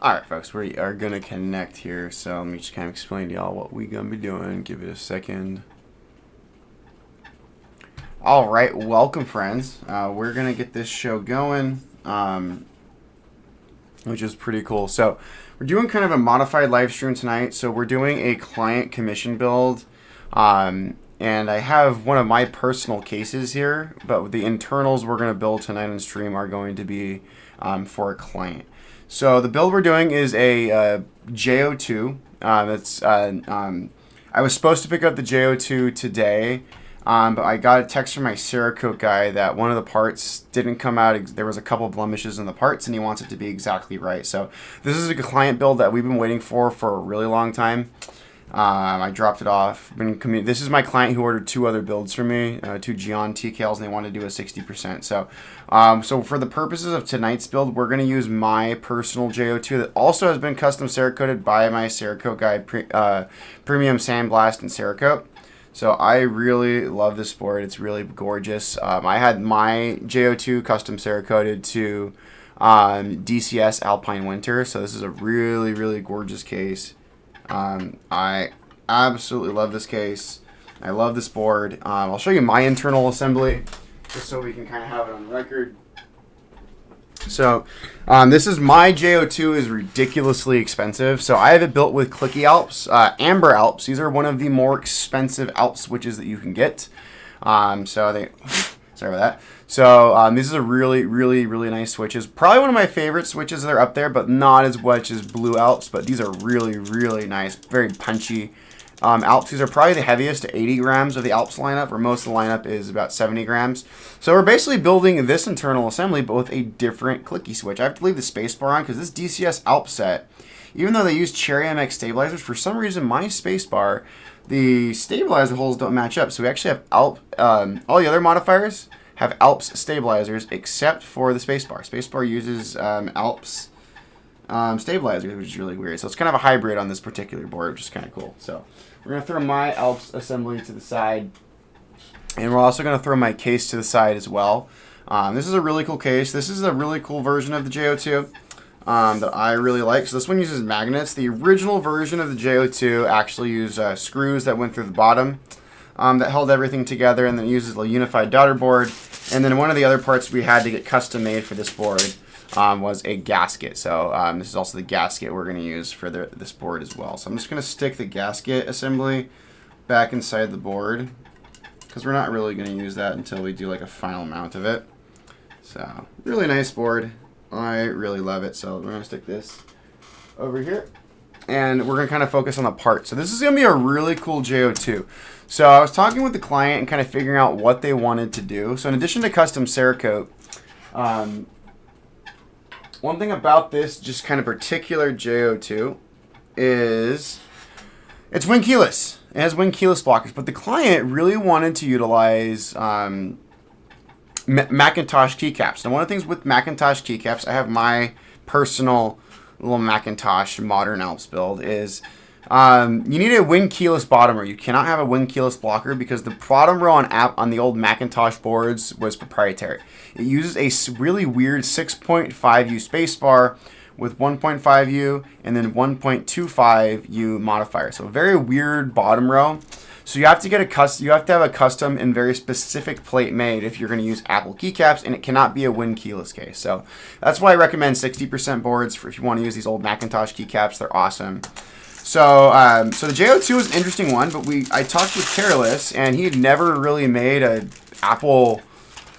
Alright folks, we are going to connect here, so let me just kind of explain to y'all what we're going to be doing. Give it a second. Alright, welcome friends. We're going to get this show going, which is pretty cool. So we're doing kind of a modified live stream tonight. So we're doing a client commission build, and I have one of my personal cases here, but the internals we're going to build tonight on stream are going to be for a client. So the build we're doing is a J-02. I was supposed to pick up the J-02 today, but I got a text from my Cerakote guy that one of the parts didn't come out. There was a couple blemishes in the parts, and he wants it to be exactly right. So this is a client build that we've been waiting for a really long time. I dropped it off. This is my client who ordered two other builds from me, two Gion TKLs, and they wanted to do a 60%. So for the purposes of tonight's build, we're going to use my personal J-02 that also has been custom Cerakoted by my Cerakote guy, Premium Sandblast and Cerakote. So I really love this board. It's really gorgeous. I had my J-02 custom Cerakoted to DCS Alpine Winter, so this is a really, really gorgeous case. I absolutely love this case. I love this board. I'll show you my internal assembly just so we can kind of have it on record. So this is my J-02 is ridiculously expensive. So I have it built with Clicky Alps, Amber Alps. These are one of the more expensive Alps switches that you can get. Sorry about that. So this is a really, really, really nice switches. Probably one of my favorite switches that are up there, but not as much as Blue Alps. But these are really, really nice, very punchy Alps. These are probably the heaviest to 80 grams of the Alps lineup, where most of the lineup is about 70 grams. So we're basically building this internal assembly, but with a different clicky switch. I have to leave the spacebar on because this DCS Alps set, even though they use Cherry MX stabilizers, for some reason my spacebar, the stabilizer holes don't match up. So we actually have all the other modifiers have Alps stabilizers except for the spacebar. Spacebar uses Alps stabilizers, which is really weird. So it's kind of a hybrid on this particular board, which is kind of cool. So we're going to throw my Alps assembly to the side, and we're also going to throw my case to the side as well. This is a really cool case. This is a really cool version of the J-02 that I really like. So this one uses magnets. The original version of the J-02 actually used screws that went through the bottom that held everything together, and then it uses a unified daughter board. And then one of the other parts we had to get custom made for this board was a gasket. So this is also the gasket we're going to use for this board as well. So I'm just going to stick the gasket assembly back inside the board because we're not really going to use that until we do like a final mount of it. So really nice board. I really love it. So we're going to stick this over here, and we're going to kind of focus on the part. So this is going to be a really cool J-02. So I was talking with the client and kind of figuring out what they wanted to do. So in addition to custom Cerakote, one thing about this just kind of particular J-02 is it's wing keyless. It has wing keyless blockers, but the client really wanted to utilize Macintosh keycaps. Now one of the things with Macintosh keycaps, I have my personal little Macintosh modern Alps build is you need a wing keyless bottom row. You cannot have a wing keyless blocker because the bottom row on the old Macintosh boards was proprietary. It uses a really weird 6.5U spacebar with 1.5U and then 1.25U modifier. So a very weird bottom row. So you have to have a custom and very specific plate made if you're going to use Apple keycaps, and it cannot be a wing keyless case. So that's why I recommend 60% boards if you want to use these old Macintosh keycaps. They're awesome. So the J-02 is an interesting one, but I talked with Careless, and he had never really made a Apple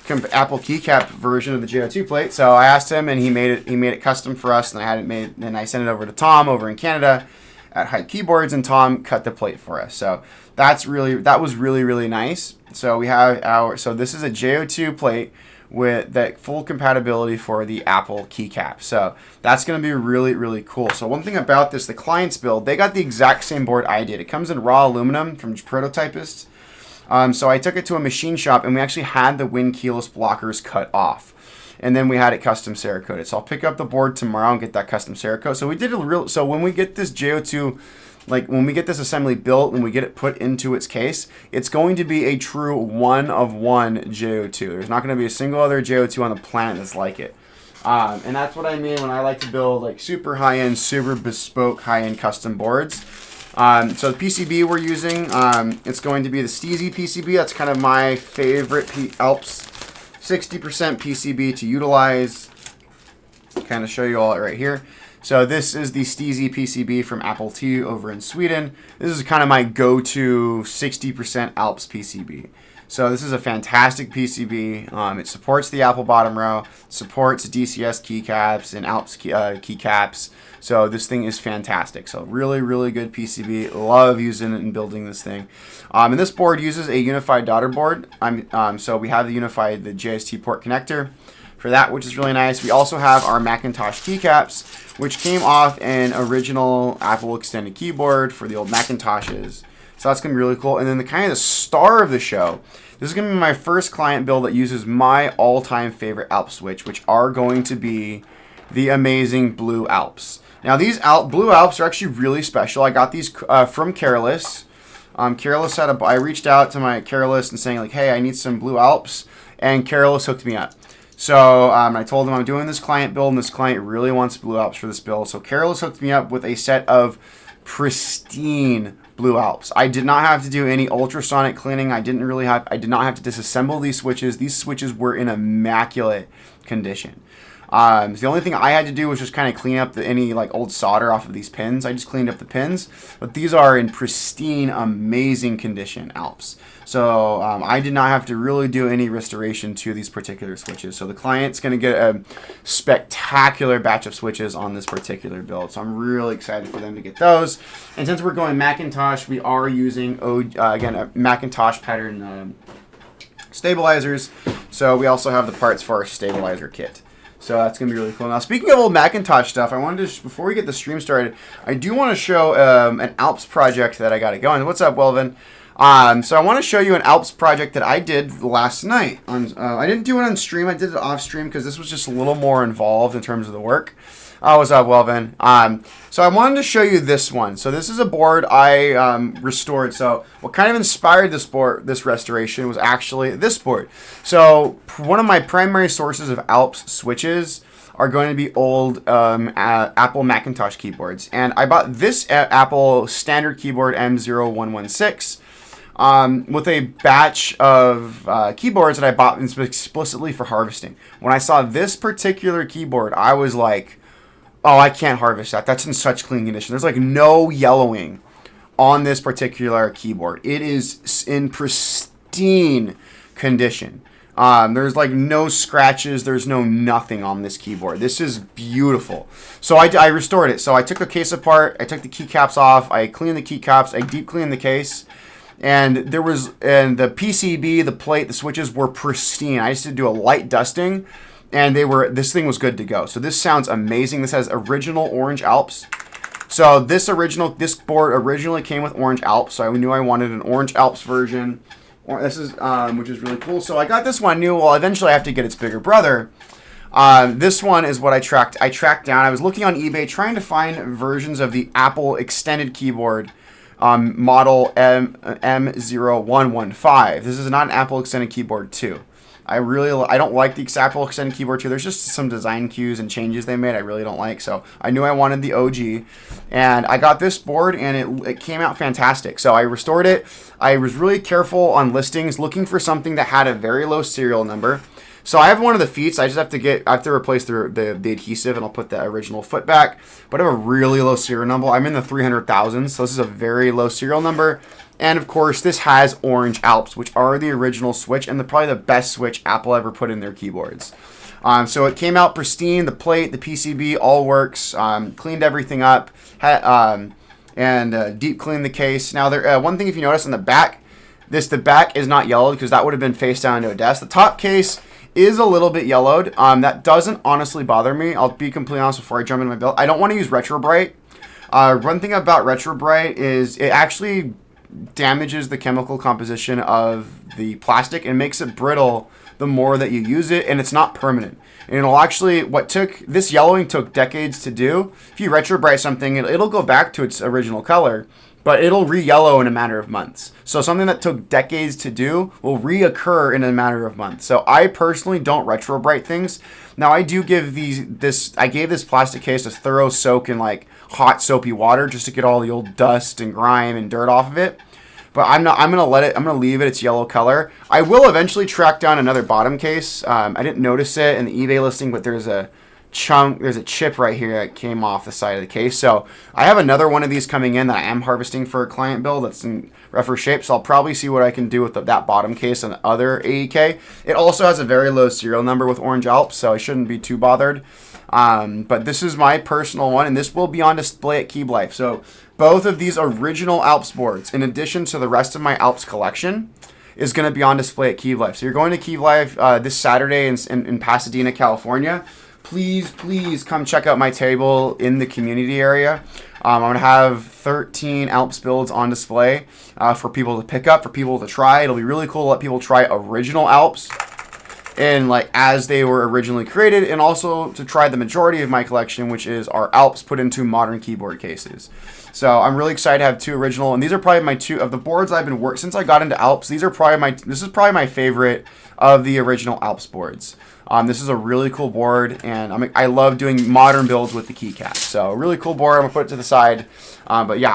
keycap version of the J-02 plate. So I asked him, and he made it custom for us, and I had it made. And I sent it over to Tom over in Canada at Hype Keyboards, and Tom cut the plate for us. So that was really, really nice. So we have so this is a J-02 plate with that full compatibility for the Apple keycap. So that's going to be really, really cool. So one thing about this, the client's build, they got the exact same board I did. It comes in raw aluminum from Prototypist. So I took it to a machine shop, and we actually had the wing keyless blockers cut off. And then we had it custom Cerakoted. So I'll pick up the board tomorrow and get that custom Cerakote. So we did so when we get this J-02, like when we get this assembly built and we get it put into its case, it's going to be a true one-of-one J-02. There's not going to be a single other J-02 on the planet that's like it. And that's what I mean when I like to build like super high-end, super bespoke, high-end custom boards. So the PCB we're using, it's going to be the Steezy PCB. That's kind of my favorite Alps 60% PCB to utilize. Kind of show you all right here. So this is the Steezy PCB from Apple T over in Sweden. This is kind of my go-to 60% Alps PCB. So this is a fantastic PCB. It supports the Apple bottom row, supports DCS keycaps and Alps keycaps. So this thing is fantastic. So really, really good PCB. Love using it and building this thing. And this board uses a unified daughter board. So we have the JST port connector for that, which is really nice. We also have our Macintosh keycaps, which came off an original Apple extended keyboard for the old Macintoshes. So that's going to be really cool. And then the kind of the star of the show, this is going to be my first client build that uses my all-time favorite Alps switch, which are going to be the amazing Blue Alps. Now these Blue Alps are actually really special. I got these from Careless. Careless I reached out to my Careless and saying like, hey, I need some Blue Alps, and Careless hooked me up. So I told them I'm doing this client build, and this client really wants Blue Alps for this build. So Careless hooked me up with a set of pristine Blue Alps. I did not have to do any ultrasonic cleaning. I did not have to disassemble these switches. These switches were in immaculate condition. So the only thing I had to do was just kind of clean up any like old solder off of these pins. I just cleaned up the pins, but these are in pristine, amazing condition Alps. So I did not have to really do any restoration to these particular switches. So the client's going to get a spectacular batch of switches on this particular build. So I'm really excited for them to get those. And since we're going Macintosh, we are using, again, a Macintosh pattern stabilizers. So we also have the parts for our stabilizer kit. So that's going to be really cool. Now, speaking of old Macintosh stuff, I wanted to, before we get the stream started, I do want to show an Alps project that I got going. What's up, Welvin? So I want to show you an Alps project that I did last night. I didn't do it on stream. I did it off stream because this was just a little more involved in terms of the work. What's up, Welvin? So I wanted to show you this one. So this is a board I restored. So what kind of inspired this restoration was actually this board. So one of my primary sources of Alps switches are going to be old Apple Macintosh keyboards. And I bought this Apple standard keyboard M0116 with a batch of keyboards that I bought explicitly for harvesting. When I saw this particular keyboard, I was like, oh, I can't harvest that. That's in such clean condition. There's like no yellowing on this particular keyboard. It is in pristine condition. There's like no scratches. There's no nothing on this keyboard. This is beautiful. So I restored it. So I took the case apart. I took the keycaps off. I cleaned the keycaps. I deep cleaned the case. And the PCB, the plate, the switches were pristine. I just had to do a light dusting. And this thing was good to go. So this sounds amazing. This has original orange Alps. So this board originally came with orange Alps. So I knew I wanted an orange Alps version. This is which is really cool. So I got this one. I knew, well, eventually I have to get its bigger brother. This one is what I tracked down. I was looking on eBay trying to find versions of the Apple extended keyboard model M0115. This is not an Apple extended keyboard 2. I don't like the Apple extended keyboard 2. There's just some design cues and changes they made I really don't like. So I knew I wanted the OG, and I got this board, and it came out fantastic. So I restored it. I was really careful on listings, looking for something that had a very low serial number. So I have one of the feet. I just have to replace the adhesive, and I'll put the original foot back. But I have a really low serial number. I'm in the 300,000, so this is a very low serial number. And of course, this has orange Alps, which are the original switch and probably the best switch Apple ever put in their keyboards. So it came out pristine. The plate, the PCB, all works. Cleaned everything up, and deep cleaned the case. Now, one thing if you notice on the back, the back is not yellowed because that would have been face down into a desk. The top case is a little bit yellowed. That doesn't honestly bother me. I'll be completely honest before I jump into my build. I don't want to use Retro Bright. One thing about Retro Bright is it actually damages the chemical composition of the plastic and makes it brittle the more that you use it, and it's not permanent. And it'll actually, this yellowing took decades to do. If you retrobrite something, it'll go back to its original color, but it'll re-yellow in a matter of months. So something that took decades to do will reoccur in a matter of months. So I personally don't retrobrite things. Now I do give I gave this plastic case a thorough soak in like hot soapy water just to get all the old dust and grime and dirt off of it. But I'm gonna leave it its yellow color. I will eventually track down another bottom case. I didn't notice it in the eBay listing, but there's a chip right here that came off the side of the case. So I have another one of these coming in that I am harvesting for a client build that's in rougher shape. So I'll probably see what I can do with that bottom case on the other AEK. It also has a very low serial number with Orange Alps, so I shouldn't be too bothered. But this is my personal one, and this will be on display at Keeb Life. So both of these original Alps boards, in addition to the rest of my Alps collection, is going to be on display at Keeb Life. So you're going to Keeb Life this Saturday in Pasadena, California. Please come check out my table in the community area. I'm going to have 13 Alps builds on display for people to pick up, for people to try. It'll be really cool to let people try original Alps and like as they were originally created, and also to try the majority of my collection, which is our Alps put into modern keyboard cases. So I'm really excited to have two original, and these are probably my two of the boards I've been working since I got into Alps. This is probably my favorite of the original Alps boards. This is a really cool board, and I love doing modern builds with the keycap. So a really cool board. I'm gonna put it to the side. But yeah,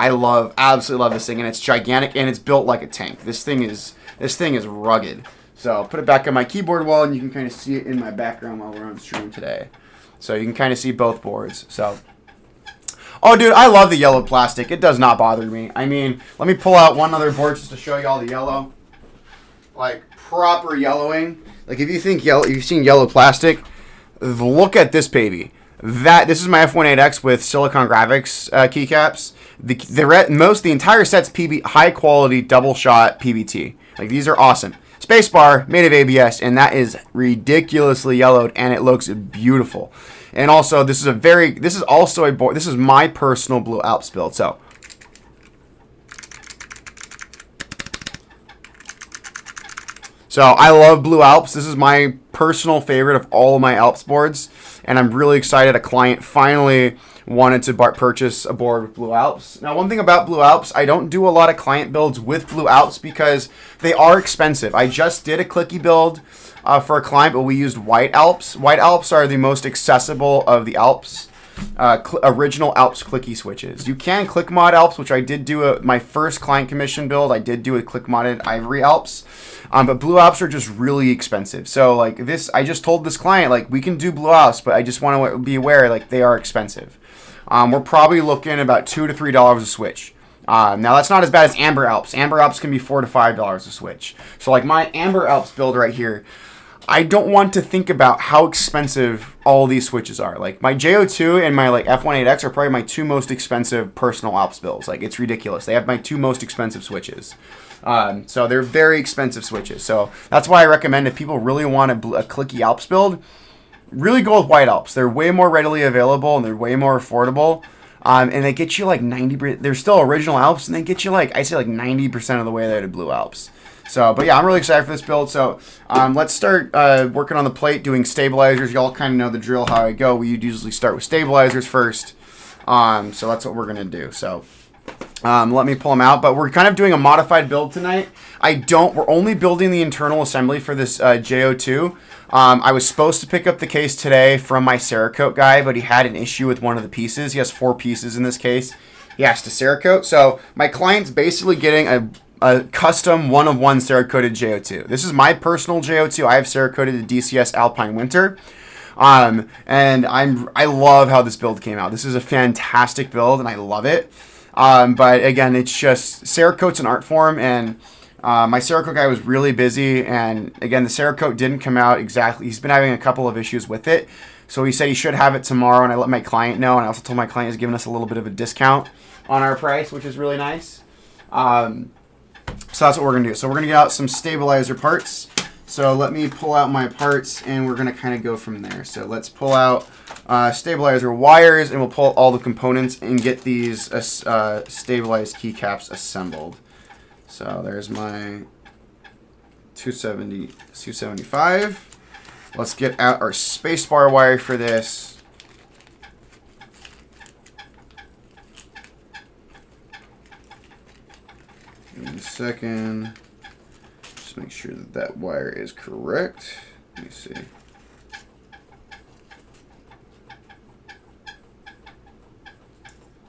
absolutely love this thing, and it's gigantic, and it's built like a tank. This thing is rugged. So I'll put it back on my keyboard wall, and you can kind of see it in my background while we're on stream today. So you can kind of see both boards. So, oh dude, I love the yellow plastic. It does not bother me. I mean, let me pull out one other board just to show you all the yellow, like proper yellowing. Like if you think you've seen yellow plastic, look at this baby. This is my F18X with Silicon Graphics keycaps. The entire set's high quality double shot PBT. Like these are awesome. Spacebar made of ABS, and that is ridiculously yellowed, and it looks beautiful. And also, this is also a board. This is my personal Blue Alps build. So I love Blue Alps. This is my personal favorite of all of my Alps boards, and I'm really excited a client finally wanted to purchase a board with Blue Alps. Now, one thing about Blue Alps, I don't do a lot of client builds with Blue Alps because they are expensive. I just did a clicky build for a client, but we used White Alps. White Alps are the most accessible of the Alps, original Alps clicky switches. You can click mod Alps, which I did do my first client commission build. I did do a click modded Ivory Alps. But Blue Alps are just really expensive. So like this, I just told this client, like, we can do Blue Alps, but I just want to be aware, like, they are expensive. We're probably looking about $2 to $3 a switch. Now that's not as bad as Amber Alps. Amber Alps can be $4 to $5 a switch. So like my Amber Alps build right here, I don't want to think about how expensive all these switches are. Like my J-02 and my like F18X are probably my two most expensive personal Alps builds. Like it's ridiculous. They have my two most expensive switches. So they're very expensive switches. So that's why I recommend if people really want a clicky Alps build, really go with White Alps. They're way more readily available and they're way more affordable. And they get you like 90%. They're still original Alps, and they get you like, I say like 90% of the way there to Blue Alps. So, but yeah, I'm really excited for this build. So let's start working on the plate, doing stabilizers. Y'all kind of know the drill how I go. We usually start with stabilizers first. So that's what we're gonna do. So let me pull them out. But we're kind of doing a modified build tonight. We're only building the internal assembly for this J-02. I was supposed to pick up the case today from my Cerakote guy, but he had an issue with one of the pieces. He has 4 pieces in this case. He has to Cerakote. So my client's basically getting a custom 1-of-1 Cerakoted J-02. This is my personal J-02. I have Cerakoted the DCS Alpine Winter. And I love how this build came out. This is a fantastic build, and I love it. But again, it's just Cerakote's an art form, and my Cerakote guy was really busy, and again, the Cerakote didn't come out exactly. He's been having a couple of issues with it, so he said he should have it tomorrow, and I let my client know, and I also told my client he's giving us a little bit of a discount on our price, which is really nice. So that's what we're going to do. So we're going to get out some stabilizer parts. So let me pull out my parts, and we're going to kind of go from there. So let's pull out stabilizer wires, and we'll pull all the components and get these stabilized keycaps assembled. So there's my 270, 275. Let's get out our spacebar wire for this. Give me a second. Just make sure that that wire is correct. Let me see.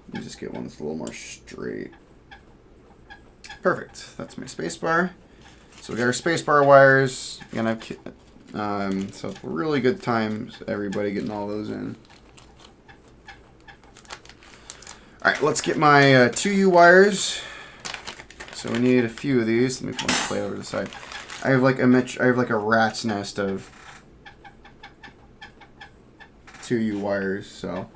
Let me just get one that's a little more straight. Perfect. That's my spacebar. So we got our spacebar wires. Gonna have, so really good times, everybody getting all those in. All right, let's get my 2U wires. So we need a few of these. Let me put my plate over to the side. I have like a rat's nest of 2U wires. So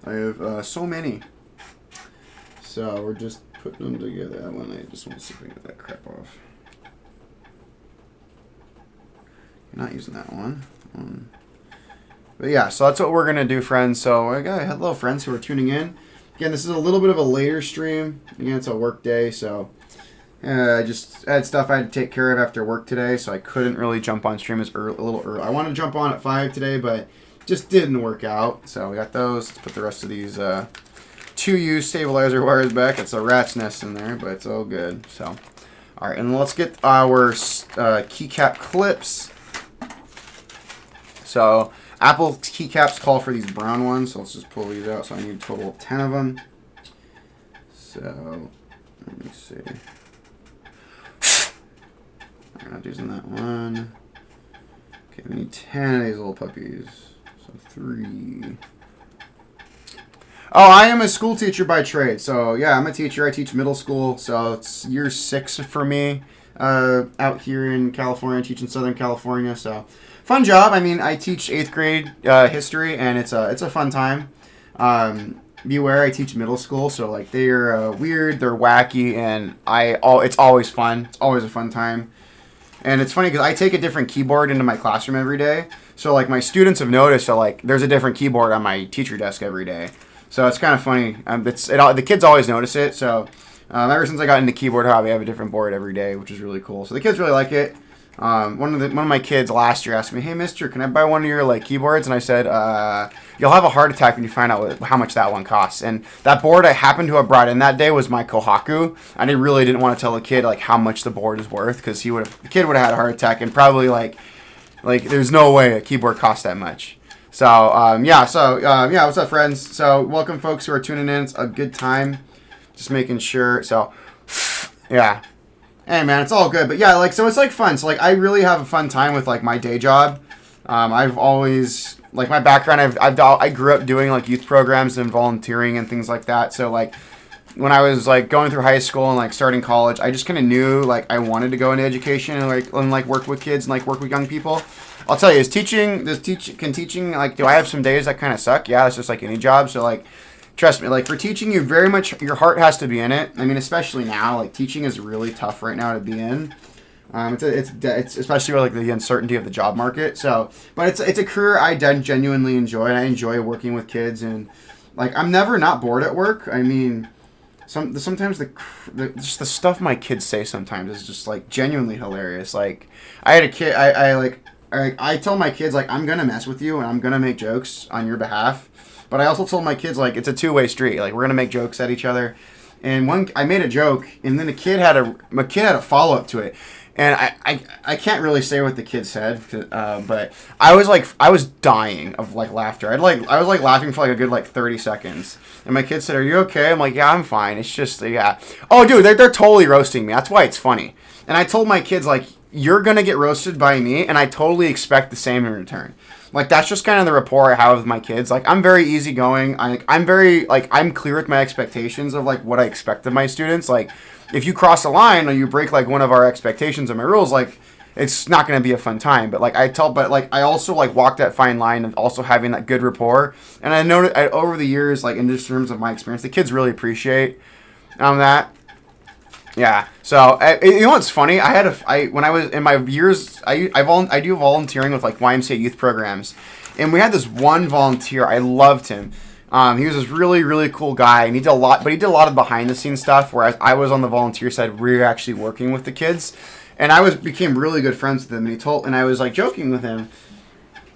I have so many. So we're just putting them together. That one, I just want to see if I can get that crap off. Not using that one. But yeah, so that's what we're going to do, friends. So I got hello, friends who are tuning in. Again, this is a little bit of a later stream. Again, it's a work day, so I just had stuff I had to take care of after work today, so I couldn't really jump on stream a little early. I wanted to jump on at 5 today, but just didn't work out. So we got those. Let's put the rest of these 2U stabilizer wires back. It's a rat's nest in there, but it's all good. So, all right, and let's get our keycap clips. So Apple keycaps call for these brown ones, so let's just pull these out. So I need a total of 10 of them. So let me see. I'm not using that one. Okay, we need 10 of these little puppies. So 3. Oh, I am a school teacher by trade. So yeah, I'm a teacher. I teach middle school. So it's year 6 for me out here in California. I teach in Southern California. So fun job. I mean, I teach 8th grade history, and it's a fun time. Beware, I teach middle school, so like they're weird, they're wacky, and it's always fun. It's always a fun time. And it's funny because I take a different keyboard into my classroom every day. So like my students have noticed that like there's a different keyboard on my teacher desk every day. So it's kind of funny. The kids always notice it. So ever since I got into keyboard hobby, I have a different board every day, which is really cool. So the kids really like it. One of my kids last year asked me, "Hey, mister, can I buy one of your like keyboards?" And I said, "You'll have a heart attack when you find out how much that one costs." And that board I happened to have brought in that day was my Kohaku. I really didn't want to tell the kid like how much the board is worth, because the kid would have had a heart attack, and probably like there's no way a keyboard costs that much. So yeah, what's up, friends? So welcome, folks who are tuning in. It's a good time, just making sure. So yeah. Hey man, it's all good, but yeah, so it's like fun. So like I really have a fun time with like my day job. I've always like my background. I grew up doing like youth programs and volunteering and things like that. So like when I was like going through high school and like starting college, I just kind of knew like I wanted to go into education and like work with kids and like work with young people. I'll tell you, teaching like, do I have some days that kind of suck? Yeah, it's just like any job. So like, trust me, like for teaching, you very much, your heart has to be in it. I mean, especially now, like teaching is really tough right now to be in. It's especially with like the uncertainty of the job market. So, but it's a career I genuinely enjoy, and I enjoy working with kids, and like I'm never not bored at work. I mean, sometimes just the stuff my kids say sometimes is just like genuinely hilarious. Like I had a kid, I tell my kids like I'm gonna mess with you and I'm gonna make jokes on your behalf. But I also told my kids, like, it's a two-way street. Like, we're going to make jokes at each other. And I made a joke, and then a kid had a follow-up to it. And I can't really say what the kid said, but I was dying of, like, laughter. I was laughing for, like, a good, like, 30 seconds. And my kid said, "Are you okay?" I'm like, "Yeah, I'm fine. It's just, yeah." "Oh, dude, they're totally roasting me. That's why it's funny." And I told my kids, like, you're going to get roasted by me, and I totally expect the same in return. Like, that's just kind of the rapport I have with my kids. Like, I'm very easygoing. I'm very, like, I'm clear with my expectations of, like, what I expect of my students. Like, if you cross a line or you break, like, one of our expectations or my rules, like, it's not going to be a fun time. But, like, I also, like, walk that fine line of also having that good rapport. And I know over the years, like, in just terms of my experience, the kids really appreciate that. Yeah. So you know what's funny? When I was in my years, I do volunteering with like YMCA youth programs, and we had this one volunteer. I loved him. He was this really cool guy, and he did a lot, but he did a lot of behind the scenes stuff. Whereas I was on the volunteer side, we were actually working with the kids, and I became really good friends with him. And I was like joking with him.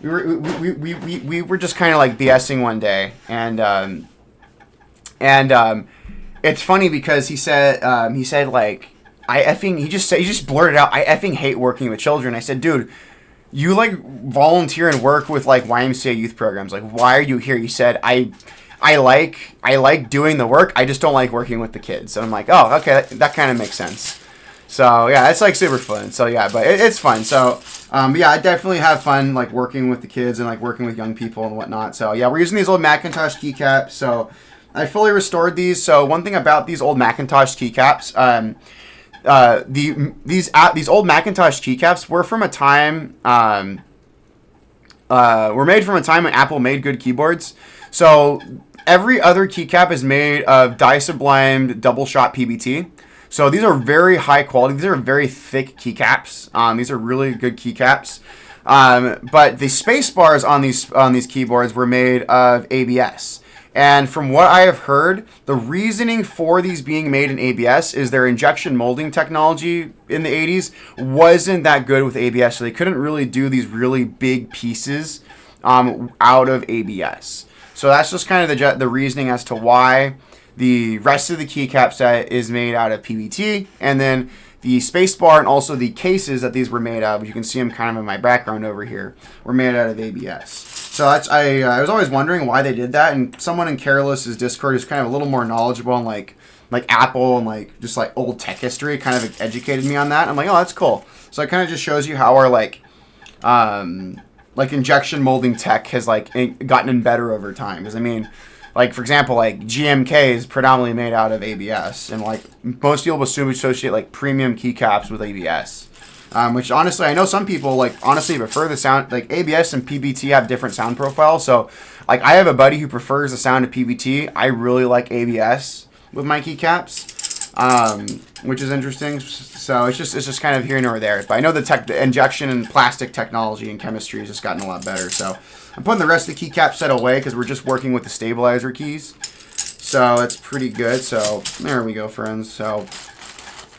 We were just kind of like BSing one day, and it's funny because he said like he just blurted out, I effing hate working with children. I said, dude, you like volunteer and work with like YMCA youth programs. Like, why are you here? He said, I like doing the work. I just don't like working with the kids. And I'm like, oh, okay, that kind of makes sense. So yeah, it's like super fun. So yeah, but it's fun. So yeah, I definitely have fun like working with the kids and like working with young people and whatnot. So yeah, we're using these old Macintosh keycaps. So I fully restored these. So one thing about these old Macintosh keycaps, these old Macintosh keycaps were from a time were made from a time when Apple made good keyboards. So every other keycap is made of dye-sublimed double-shot PBT. So these are very high quality. These are very thick keycaps. These are really good keycaps. But the space bars on these keyboards were made of ABS. And from what I have heard, the reasoning for these being made in ABS is their injection molding technology in the 80s wasn't that good with ABS. So they couldn't really do these really big pieces out of ABS. So that's just kind of the reasoning as to why the rest of the keycap set is made out of PBT, and then the spacebar and also the cases that these were made of, you can see them kind of in my background over here, were made out of ABS. So that's, I was always wondering why they did that, and someone in Careless's Discord who's kind of a little more knowledgeable on like Apple and like just like old tech history kind of educated me on that. I'm like, oh, that's cool. So it kind of just shows you how our like injection molding tech has like gotten better over time. Because I mean, like for example, like GMK is predominantly made out of ABS, and like most people associate like premium keycaps with ABS. Which honestly, I know some people like honestly prefer the sound. Like ABS and PBT have different sound profiles. So like I have a buddy who prefers the sound of PBT. I really like ABS with my keycaps, which is interesting. So it's just kind of here nor there. But I know the injection and plastic technology and chemistry has just gotten a lot better. So I'm putting the rest of the keycap set away because we're just working with the stabilizer keys. So it's pretty good. So there we go, friends. So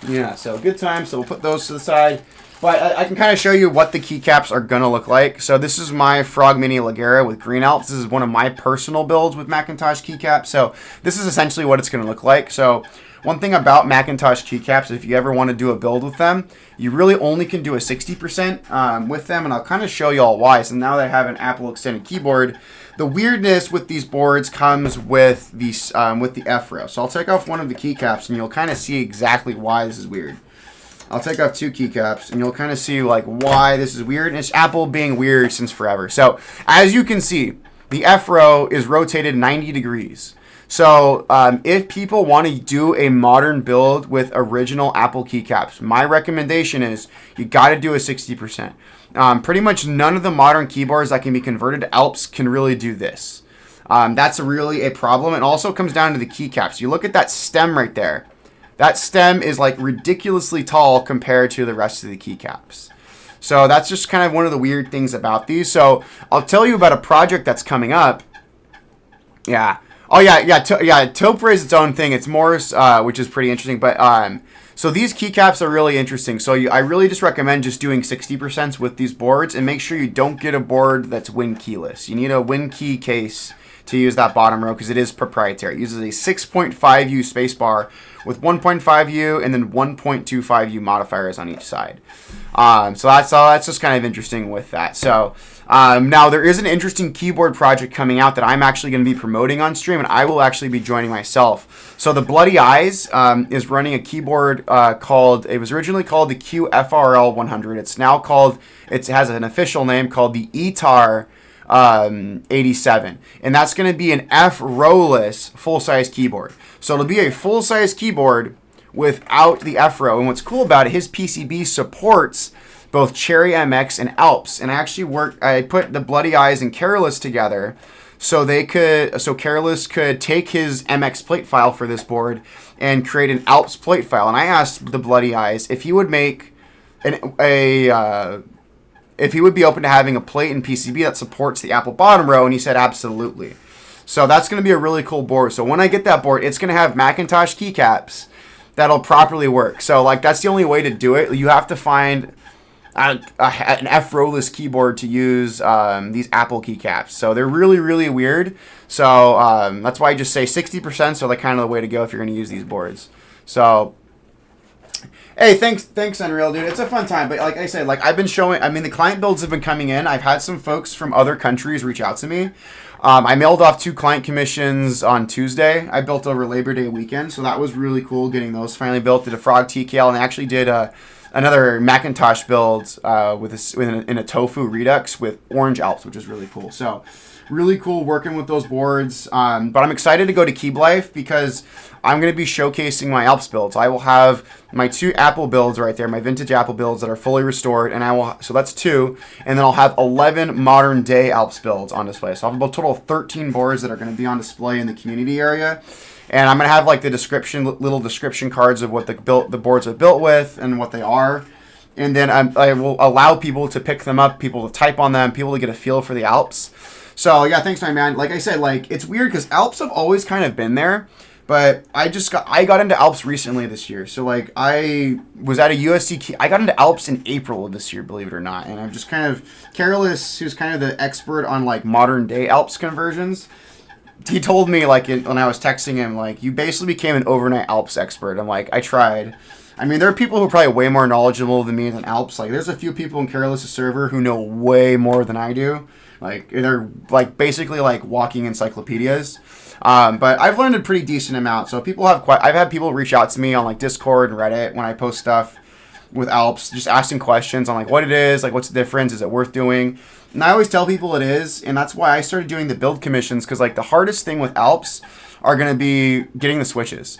yeah, so good time. So we'll put those to the side. But I can kind of show you what the keycaps are going to look like. So this is my Frog Mini Ligera with Green Alps. This is one of my personal builds with Macintosh keycaps. So this is essentially what it's going to look like. So one thing about Macintosh keycaps, if you ever want to do a build with them, you really only can do a 60% with them. And I'll kind of show you all why. So now that I have an Apple extended keyboard, the weirdness with these boards comes with the F-row. So I'll take off one of the keycaps and you'll kind of see exactly why this is weird. I'll take off two keycaps, and you'll kind of see like why this is weird. And it's Apple being weird since forever. So as you can see, the F-row is rotated 90 degrees. So if people want to do a modern build with original Apple keycaps, my recommendation is you got to do a 60%. Pretty much none of the modern keyboards that can be converted to Alps can really do this. That's really a problem. It also comes down to the keycaps. You look at that stem right there. That stem is like ridiculously tall compared to the rest of the keycaps. So that's just kind of one of the weird things about these. So I'll tell you about a project that's coming up. Yeah. Oh yeah. Topre is its own thing. It's Morse, which is pretty interesting. But so these keycaps are really interesting. So I really just recommend just doing 60% with these boards, and make sure you don't get a board that's Win keyless. You need a Win key case to use that bottom row because it is proprietary. It uses a 6.5U spacebar with 1.5U and then 1.25U modifiers on each side. So that's just kind of interesting with that. So now there is an interesting keyboard project coming out that I'm actually going to be promoting on stream, and I will actually be joining myself. So the Bloody Eyes is running a keyboard it was originally called the QFRL 100. It's now called, it has an official name called the ETAR 87, and that's going to be an F-rowless full-size keyboard. So it'll be a full-size keyboard without the F-row. And what's cool about it, his PCB supports both Cherry MX and Alps. And I put the Bloody Eyes and Careless together so Careless could take his MX plate file for this board and create an Alps plate file. And I asked the Bloody Eyes if he would make if he would be open to having a plate and PCB that supports the Apple bottom row, and he said absolutely. So that's going to be a really cool board. So when I get that board, it's going to have Macintosh keycaps that'll properly work. So like that's the only way to do it. You have to find an F-rowless keyboard to use these Apple keycaps. So they're really, really weird. So that's why I just say 60%. So like kind of the way to go if you're going to use these boards. So hey, thanks, Unreal, dude. It's a fun time. But like I said, like I've been showing. I mean, the client builds have been coming in. I've had some folks from other countries reach out to me. I mailed off 2 client commissions on Tuesday. I built over Labor Day weekend, so that was really cool getting those finally built. Did a Frog TKL and I actually did another Macintosh build in a tofu Redux with orange Alps, which is really cool. So really cool working with those boards. But I'm excited to go to Keep Life because I'm going to be showcasing my Alps builds. I will have my 2 Apple builds right there, my vintage Apple builds that are fully restored, and so that's 2, and then I'll have 11 modern day Alps builds on display. So I'll have a total of 13 boards that are going to be on display in the community area. And I'm going to have like the little description cards of what the boards are built with and what they are. And then I will allow people to pick them up, people to type on them, people to get a feel for the Alps. So yeah, thanks, my man. Like I said, like it's weird because Alps have always kind of been there, but I got into Alps recently this year. So like I was at a USC. I got into Alps in April of this year, believe it or not. And I'm just kind of Carolus, who's kind of the expert on like modern day Alps conversions. He told me like when I was texting him, like you basically became an overnight Alps expert. I'm like, I tried. I mean, there are people who are probably way more knowledgeable than me than Alps. Like there's a few people in Carolus' server who know way more than I do. Like they're like basically like walking encyclopedias. But I've learned a pretty decent amount. So I've had people reach out to me on like Discord and Reddit when I post stuff with Alps, just asking questions on like what it is, like what's the difference, is it worth doing? And I always tell people it is, and that's why I started doing the build commissions, because like the hardest thing with Alps are going to be getting the switches.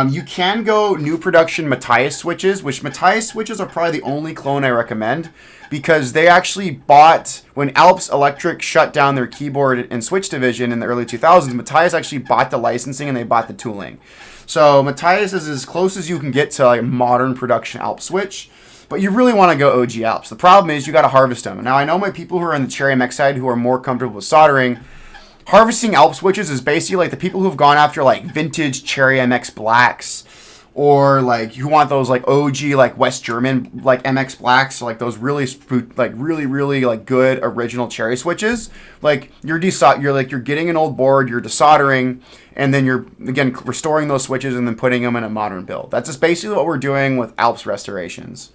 You can go new production Matthias switches, which Matthias switches are probably the only clone I recommend, because they actually bought, when Alps Electric shut down their keyboard and switch division in the early 2000s, Matthias actually bought the licensing and they bought the tooling. So Matthias is as close as you can get to like a modern production Alps switch, but you really want to go OG Alps. The problem is you got to harvest them. Now I know my people who are on the Cherry MX side who are more comfortable with soldering. Harvesting Alps switches is basically like the people who've gone after like vintage Cherry MX blacks, or like you want those like OG like West German like MX blacks, like those really like good original Cherry switches. Like you're getting an old board, you're desoldering, and then you're again restoring those switches and then putting them in a modern build. That's just basically what we're doing with Alps restorations.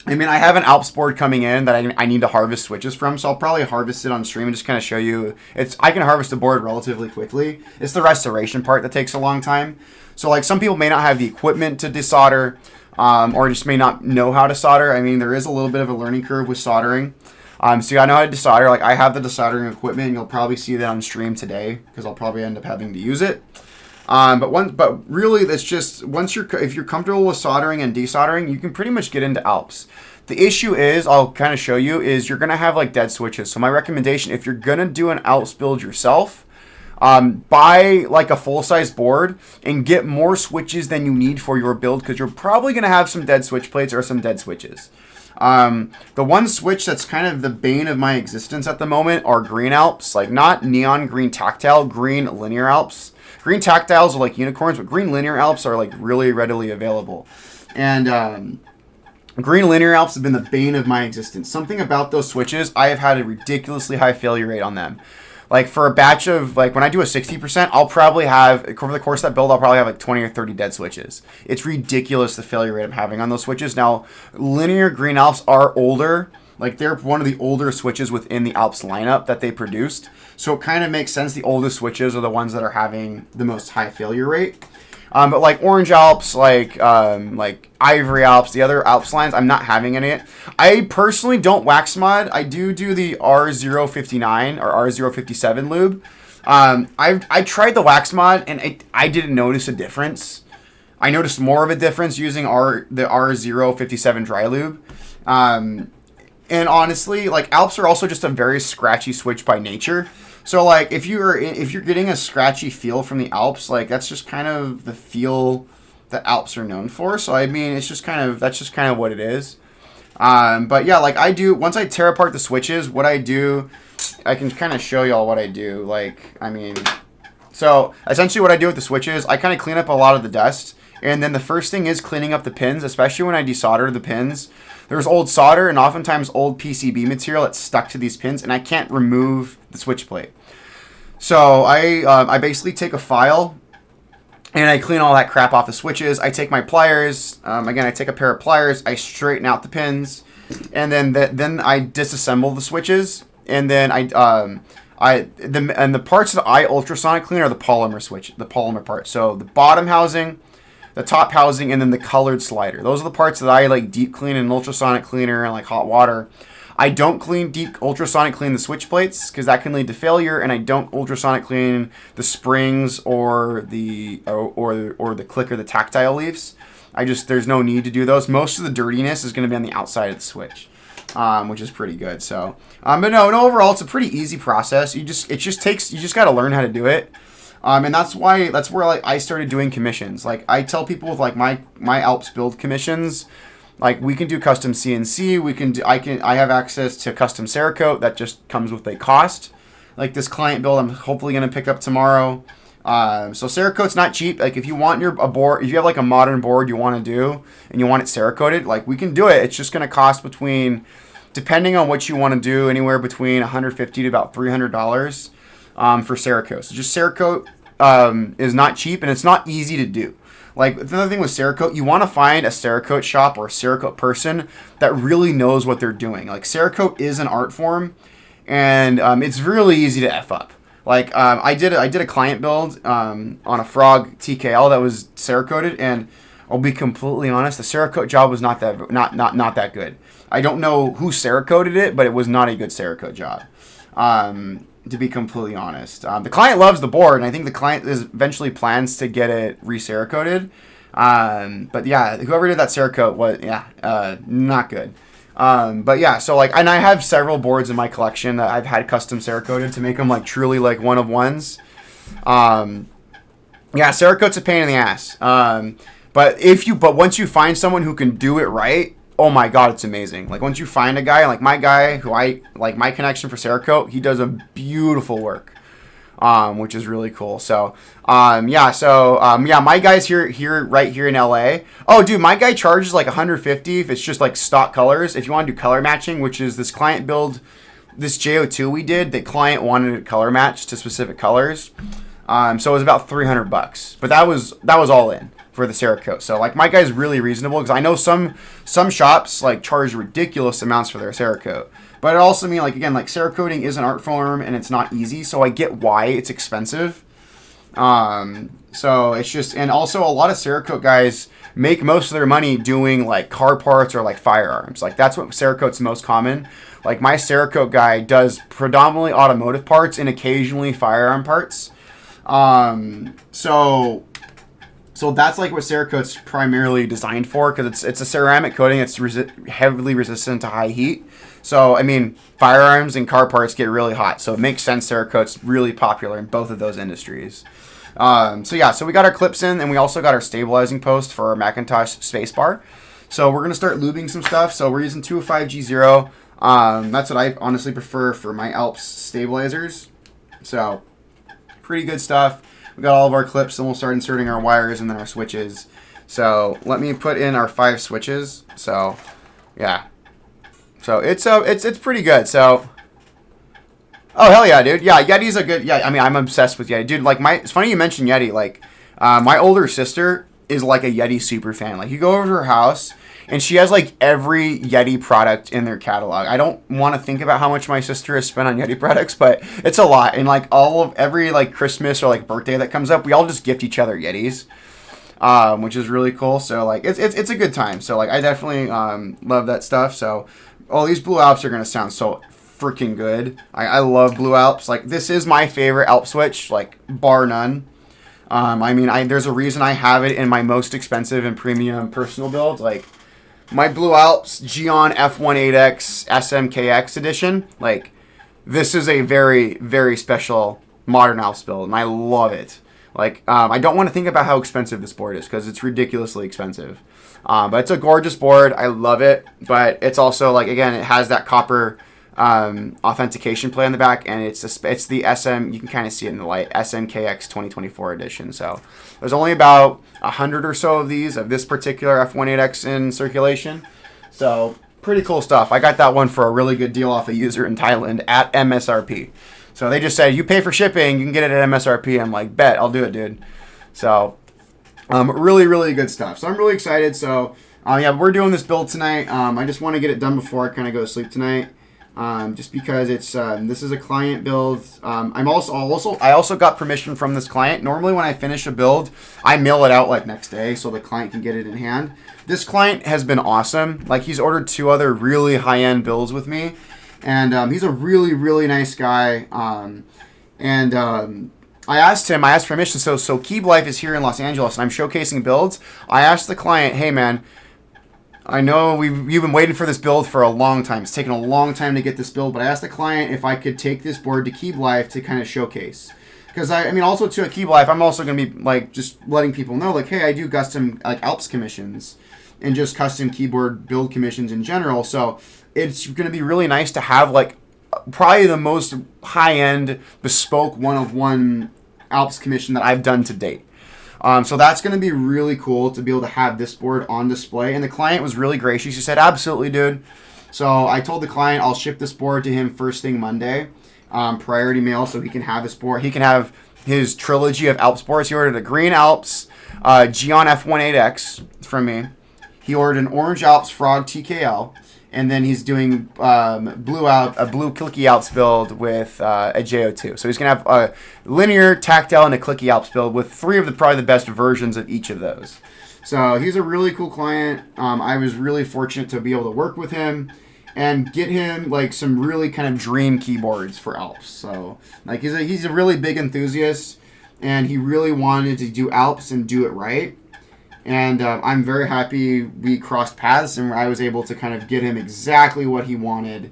I mean, I have an Alps board coming in that I need to harvest switches from, so I'll probably harvest it on stream and just kind of show you. I can harvest a board relatively quickly. It's the restoration part that takes a long time. So, like, some people may not have the equipment to desolder, or just may not know how to solder. I mean, there is a little bit of a learning curve with soldering. So you gotta know how to desolder. Like, I have the desoldering equipment, and you'll probably see that on stream today, because I'll probably end up having to use it. But really, that's just if you're comfortable with soldering and desoldering, you can pretty much get into Alps. The issue is, I'll kind of show you, is you're gonna have like dead switches. So my recommendation, if you're gonna do an Alps build yourself, buy like a full-size board and get more switches than you need for your build, because you're probably gonna have some dead switch plates or some dead switches. The one switch that's kind of the bane of my existence at the moment are green Alps, like not neon green tactile, green linear Alps. Green tactiles are like unicorns, but green linear Alps are like really readily available. And green linear Alps have been the bane of my existence. Something about those switches, I have had a ridiculously high failure rate on them. Like for a batch of, like when I do a 60%, I'll probably have, over the course of that build, I'll probably have like 20 or 30 dead switches. It's ridiculous the failure rate I'm having on those switches. Now, linear green Alps are older. Like they're one of the older switches within the Alps lineup that they produced. So it kind of makes sense the oldest switches are the ones that are having the most high failure rate. But like orange Alps, like ivory Alps, the other Alps lines, I'm not having any. I personally don't wax mod. I do the R059 or R057 lube. I tried the wax mod and I didn't notice a difference. I noticed more of a difference using the R057 dry lube. And honestly, like Alps are also just a very scratchy switch by nature. So like if you're getting a scratchy feel from the Alps, like that's just kind of the feel that Alps are known for. So I mean, that's just kind of what it is. But yeah, like I do, once I tear apart the switches, what I do, I can kind of show y'all what I do. Like, I mean, so essentially what I do with the switches, I kind of clean up a lot of the dust. And then the first thing is cleaning up the pins, especially when I desolder the pins. There's old solder and oftentimes old PCB material that's stuck to these pins, and I can't remove the switch plate. So I basically take a file and I clean all that crap off the switches. I take my pliers. Again, I take a pair of pliers. I straighten out the pins, and then I disassemble the switches. And then the parts that I ultrasonic clean are the polymer parts. So the bottom housing, the top housing, and then the colored slider. Those are the parts that I like deep clean in an ultrasonic cleaner and like hot water. I don't ultrasonic clean the switch plates because that can lead to failure, and I don't ultrasonic clean the springs or the click or the tactile leaves. There's no need to do those. Most of the dirtiness is going to be on the outside of the switch, which is pretty good. So, but no, overall it's a pretty easy process. You just got to learn how to do it. And that's where like I started doing commissions. Like I tell people with like my Alps build commissions, like we can do custom CNC. I have access to custom Cerakote that just comes with a cost. Like this client build, I'm hopefully gonna pick up tomorrow. So Cerakote's not cheap. Like if you want a board, if you have like a modern board you want to do and you want it Cerakoted, like we can do it. It's just gonna cost depending on what you want to do, anywhere between $150 to about $300. For Cerakote. So just Cerakote is not cheap, and it's not easy to do. Like the other thing with Cerakote, you want to find a Cerakote shop or a Cerakote person that really knows what they're doing. Like Cerakote is an art form, and it's really easy to F up. Like I did a client build on a Frog TKL that was Cerakoted, and I'll be completely honest, the Cerakote job was not that good. I don't know who Cerakoted it, but it was not a good Cerakote job. To be completely honest, the client loves the board, and I think the client eventually plans to get it re-Cerakoted. But yeah, whoever did that Cerakote was not good. But yeah, so like, and I have several boards in my collection that I've had custom Cerakoted to make them like truly like one of ones. Yeah, Cerakote's a pain in the ass. But once you find someone who can do it right, oh my god, it's amazing. Like once you find a guy, like my guy who I like, my connection for Cerakote, he does a beautiful work, which is really cool. So my guy's right here in LA. Oh dude, my guy charges like $150 if it's just like stock colors. If you want to do color matching, which is this client build, this J-02 we did, the client wanted it color matched to specific colors. So it was about $300, but that was all in for the Cerakote. So like my guy's really reasonable, because I know some shops like charge ridiculous amounts for their Cerakote. But it also means, like, again, like Cerakoting is an art form and it's not easy, so I get why it's expensive. So it's just, and also a lot of Cerakote guys make most of their money doing like car parts or like firearms. Like that's what Cerakote's most common. Like my Cerakote guy does predominantly automotive parts and occasionally firearm parts. So that's like what Cerakote's primarily designed for, because it's a ceramic coating. It's heavily resistant to high heat. So I mean, firearms and car parts get really hot, so it makes sense Cerakote's really popular in both of those industries. So we got our clips in, and we also got our stabilizing post for our Macintosh spacebar. So we're gonna start lubing some stuff. So we're using 205G0. That's what I honestly prefer for my Alps stabilizers. So pretty good stuff. We got all of our clips, and we'll start inserting our wires and then our switches. So let me put in our 5 switches. So yeah, so it's pretty good. So oh hell yeah, dude. Yeah, Yeti's a good. Yeah, I mean I'm obsessed with Yeti, dude. Like it's funny you mentioned Yeti. Like my older sister is like a Yeti super fan. Like you go over to her house, and she has like every Yeti product in their catalog. I don't want to think about how much my sister has spent on Yeti products, but it's a lot. And like every like Christmas or like birthday that comes up, we all just gift each other Yetis, which is really cool. So like it's a good time. So like I definitely love that stuff. So these Blue Alps are gonna sound so freaking good. I love Blue Alps. Like this is my favorite Alp switch, like bar none. I mean there's a reason I have it in my most expensive and premium personal build. Like my Blue Alps Geon F18X SMKX edition, like this is a very, very special modern Alps build, and I love it. Like, I don't want to think about how expensive this board is because it's ridiculously expensive. But it's a gorgeous board. I love it. But it's also like, again, it has that copper authentication plate on the back, and it's the SM. You can kind of see it in the light. SMKX 2024 edition. So there's only about 100 or so of these of this particular F18X in circulation. So pretty cool stuff. I got that one for a really good deal off a user in Thailand at MSRP. So they just said, you pay for shipping, you can get it at MSRP. I'm like, bet, I'll do it, dude. So really, really good stuff. So I'm really excited. So yeah, we're doing this build tonight. I just want to get it done before I kind of go to sleep tonight. Just because it's this is a client build. I also got permission from this client. Normally when I finish a build, I mail it out like next day so the client can get it in hand. This client has been awesome. Like, he's ordered 2 other really high-end builds with me, and he's a really, really nice guy. I asked permission. So Keep Life is here in Los Angeles, and I'm showcasing builds. I asked the client, hey man, I know you've been waiting for this build for a long time. It's taken a long time to get this build, but I asked the client if I could take this board to Keep Life to kind of showcase. Because I mean, also to a Keep Life, I'm also going to be like just letting people know, like, hey, I do custom like Alps commissions and just custom keyboard build commissions in general. So it's going to be really nice to have like probably the most high-end bespoke one-of-one Alps commission that I've done to date. So that's going to be really cool to be able to have this board on display. And the client was really gracious. She said, absolutely, dude. So I told the client I'll ship this board to him first thing Monday, priority mail, so he can have this board. He can have his trilogy of Alps boards. He ordered a green Alps Gion F18X from me. He ordered an orange Alps Frog TKL. And then he's doing a blue clicky Alps build with a J-02. So he's going to have a linear, tactile, and a clicky Alps build with 3 of probably the best versions of each of those. So he's a really cool client. I was really fortunate to be able to work with him and get him like some really kind of dream keyboards for Alps. So like he's a really big enthusiast, and he really wanted to do Alps and do it right. And I'm very happy we crossed paths, and I was able to kind of get him exactly what he wanted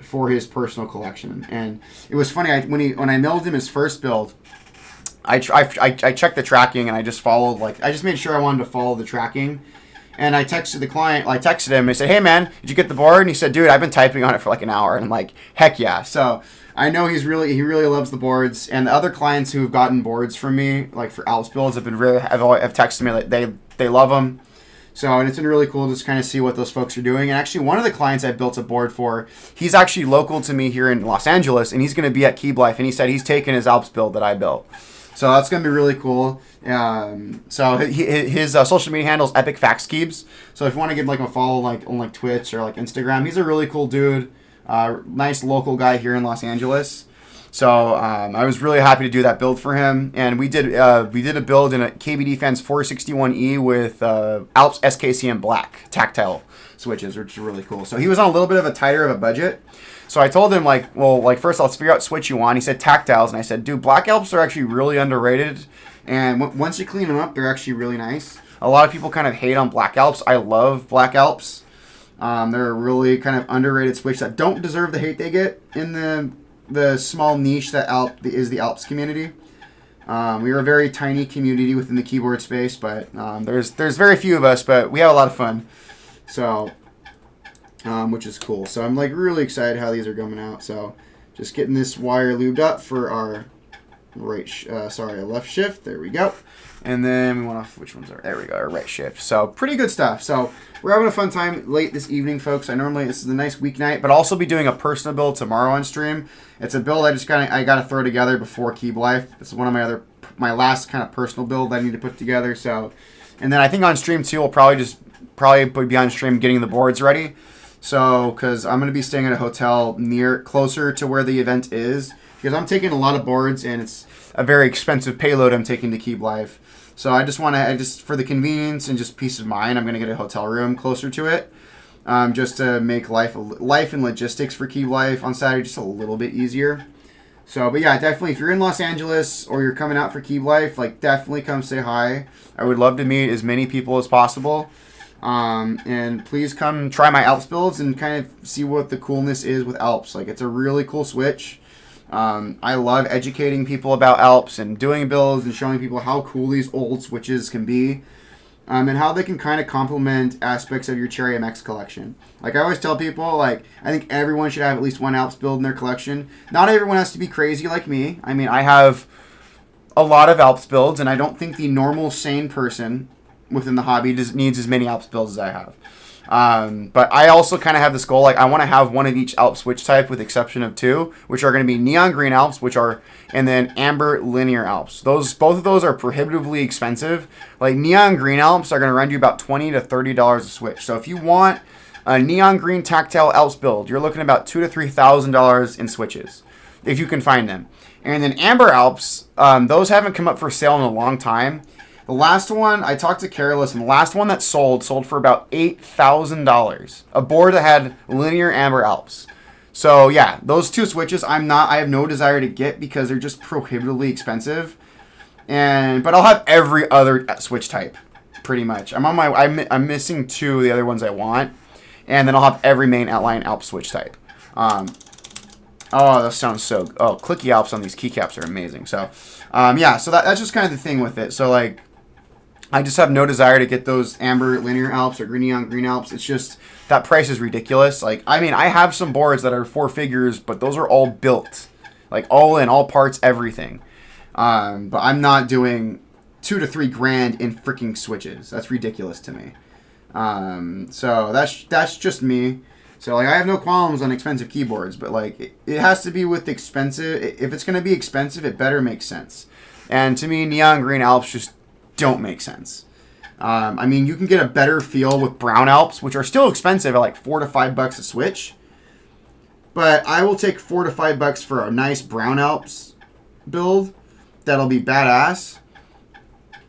for his personal collection. And it was funny, when I mailed him his first build, I checked the tracking, and I just followed, like, I just made sure I wanted to follow the tracking. And I texted the client, I texted him, and I said, hey man, did you get the board? And he said, dude, I've been typing on it for like an hour. And I'm like, heck yeah. So I know he really loves the boards. And the other clients who have gotten boards from me, like for Alps builds, have texted me like they love them. So, and it's been really cool to just kind of see what those folks are doing. And actually, one of the clients I built a board for, he's actually local to me here in Los Angeles, and he's going to be at Keep Life, and he said he's taking his Alps build that I built. So that's going to be really cool. So his social media handle is Epic Fax Keebs. So if you want to give like a follow like on like Twitch or like Instagram, he's a really cool dude. Nice local guy here in Los Angeles. So I was really happy to do that build for him. And we did a build in a KBD Fans 461E with Alps SKCM Black tactile switches, which is really cool. So he was on a little bit of a tighter of a budget. So I told him, like, well, like, first let's figure out what switch you want. He said tactiles, and I said, dude, Black Alps are actually really underrated, and once you clean them up, they're actually really nice. A lot of people kind of hate on Black Alps. I love Black Alps. They're a really kind of underrated switch that don't deserve the hate they get in the small niche that is the Alps community. We are a very tiny community within the keyboard space, but there's very few of us, but we have a lot of fun. So... which is cool. So I'm like really excited how these are coming out. So just getting this wire lubed up for our left shift. There we go. And then we want to, which ones are, there we go, our right shift. So pretty good stuff. So we're having a fun time late this evening, folks. This is a nice weeknight, but I'll also be doing a personal build tomorrow on stream. It's a build I got to throw together before Keep Life. It's one of my last kind of personal build that I need to put together. So, and then I think on stream too, we'll probably be on stream getting the boards ready. So, because I'm going to be staying at a hotel closer to where the event is, because I'm taking a lot of boards, and it's a very expensive payload I'm taking to Keep Life. So I just for the convenience and just peace of mind, I'm going to get a hotel room closer to it, just to make life and logistics for Keep Life on Saturday just a little bit easier. So, but yeah, definitely, if you're in Los Angeles or you're coming out for Keep Life, like, definitely come say hi. I would love to meet as many people as possible. And please come try my Alps builds and kind of see what the coolness is with Alps. Like, it's a really cool switch. I love educating people about Alps and doing builds and showing people how cool these old switches can be. And how they can kind of complement aspects of your Cherry MX collection. Like I always tell people, like I think everyone should have at least one Alps build in their collection. Not everyone has to be crazy like me. I mean, I have a lot of Alps builds, and I don't think the normal sane person within the hobby needs as many Alps builds as I have. But I also kind of have this goal, like I want to have one of each Alps switch type with the exception of two, which are going to be neon green Alps, and then amber linear Alps. Both of those are prohibitively expensive. Like neon green Alps are going to run you about $20 to $30 a switch. So if you want a neon green tactile Alps build, you're looking at about $2,000 to $3,000 in switches, if you can find them. And then amber Alps, those haven't come up for sale in a long time. The last one, I talked to Careless, and the last one that sold for about $8,000. A board that had linear amber Alps. So yeah, those two switches I have no desire to get because they're just prohibitively expensive. But I'll have every other switch type, pretty much. I'm missing two of the other ones I want, and then I'll have every main outline Alps switch type. Oh, that sounds so. Oh, clicky Alps on these keycaps are amazing. So, yeah, so that's just kind of the thing with it. So like, I just have no desire to get those amber linear Alps or neon green Alps. It's just that price is ridiculous. Like, I mean, I have some boards that are 4 figures, but those are all built, like all in, all parts, everything. But I'm not doing $2,000 to $3,000 in freaking switches. That's ridiculous to me. So that's just me. So like, I have no qualms on expensive keyboards, but like it has to be with expensive. If it's gonna be expensive, it better make sense. And to me, neon green Alps just don't make sense. I mean, you can get a better feel with brown Alps, which are still expensive at like $4 to $5 a switch. But I will take $4 to $5 for a nice brown Alps build that'll be badass.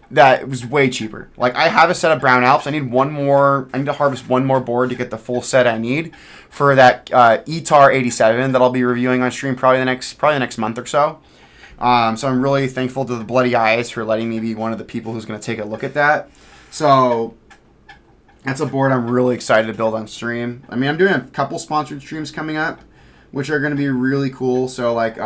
That was way cheaper. Like, I have a set of brown Alps. I need to harvest one more board to get the full set I need for that ETAR 87 that I'll be reviewing on stream probably the next month or so. So I'm really thankful to the Bloody Eyes for letting me be one of the people who's going to take a look at that. So that's a board I'm really excited to build on stream. I mean, I'm doing a couple sponsored streams coming up, which are going to be really cool. So like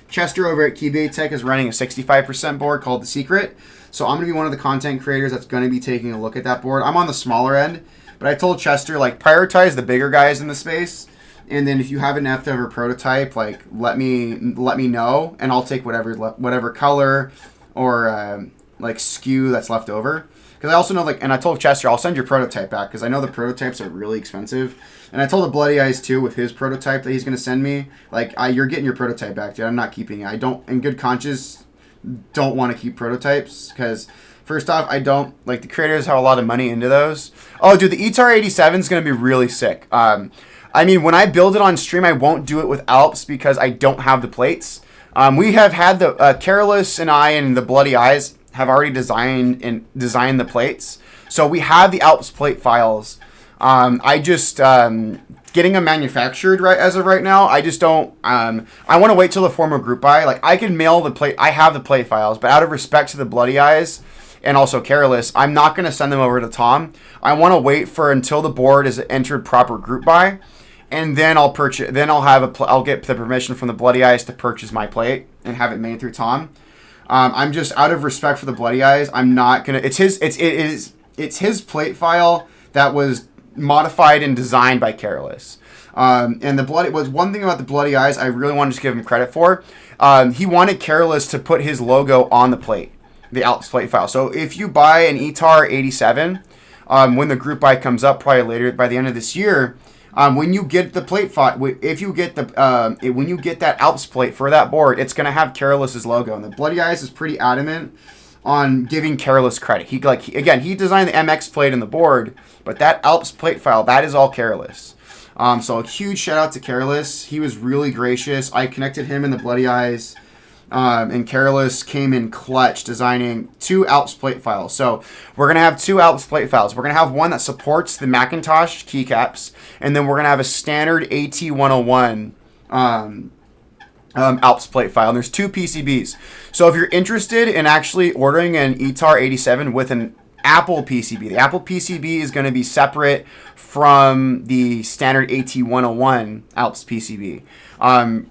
Chester over at Keybait Tech is running a 65% board called The Secret. So I'm going to be one of the content creators that's going to be taking a look at that board. I'm on the smaller end, but I told Chester, like, prioritize the bigger guys in the space. And then if you have an leftover prototype, like, let me know, and I'll take whatever color or like SKU that's left over. Because I also know, like, and I told Chester, I'll send your prototype back because I know the prototypes are really expensive. And I told the Bloody Eyes too, with his prototype that he's going to send me, like, you're getting your prototype back, dude. I'm not keeping it. I don't, in good conscience, don't want to keep prototypes because first off, I don't, like, the creators have a lot of money into those. Oh, dude, the ETAR 87 is going to be really sick. I mean, when I build it on stream, I won't do it with Alps because I don't have the plates. We have had the Careless and I and the Bloody Eyes have already designed the plates, so we have the Alps plate files. I just getting them manufactured right as of right now. I just don't. I want to wait till the formal group buy. Like, I can mail the plate. I have the plate files, but out of respect to the Bloody Eyes and also Careless, I'm not going to send them over to Tom. I want to wait until the board is entered proper group buy. And then I'll purchase. Then I'll get the permission from the Bloody Eyes to purchase my plate and have it made through Tom. I'm just out of respect for the Bloody Eyes. I'm not gonna. It's his plate file that was modified and designed by Careless. And the Bloody was one thing about the Bloody Eyes I really wanted to give him credit for. He wanted Careless to put his logo on the plate, the Alps plate file. So if you buy an ETAR 87, when the group buy comes up, probably later by the end of this year. When you get the plate file, if you get when you get that Alps plate for that board, it's gonna have Careless's logo, and the Bloody Eyes is pretty adamant on giving Careless credit. He designed the MX plate in the board, but that Alps plate file, that is all Careless. So a huge shout out to Careless. He was really gracious. I connected him and the Bloody Eyes. And Careless came in clutch designing 2 Alps plate files. So we're going to have 2 Alps plate files. We're going to have one that supports the Macintosh keycaps, and then we're going to have a standard AT101 Alps plate file. And there's 2 PCBs. So if you're interested in actually ordering an ETAR 87 with an Apple PCB, the Apple PCB is going to be separate from the standard AT101 Alps PCB.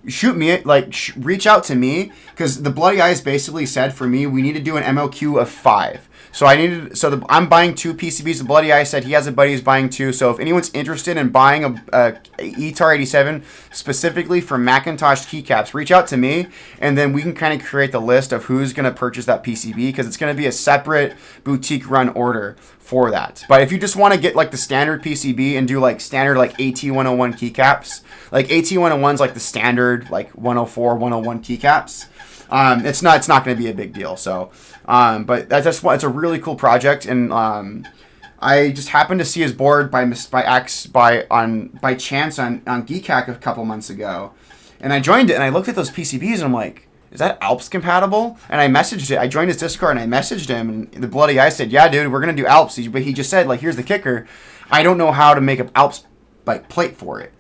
shoot me, like, reach out to me, because the Bloody Eyes basically said for me, we need to do an MOQ of 5. So I'm buying 2 PCBs. The Bloody Eye said he has a buddy who's buying 2. So if anyone's interested in buying a ETAR 87 specifically for Macintosh keycaps, reach out to me, and then we can kind of create the list of who's going to purchase that PCB, because it's going to be a separate boutique run order for that. But if you just want to get like the standard PCB and do like standard like AT101 keycaps, like AT101's like the standard like 104, 101 keycaps. It's not going to be a big deal. So, but it's a really cool project, and I just happened to see his board by chance on Geek Hack a couple months ago, and I joined it, and I looked at those PCBs, and I'm like, is that Alps compatible? And I messaged it. I joined his Discord, and I messaged him, and the Bloody Eye said, yeah, dude, we're gonna do Alps, but he just said, like, here's the kicker, I don't know how to make an Alps like plate for it.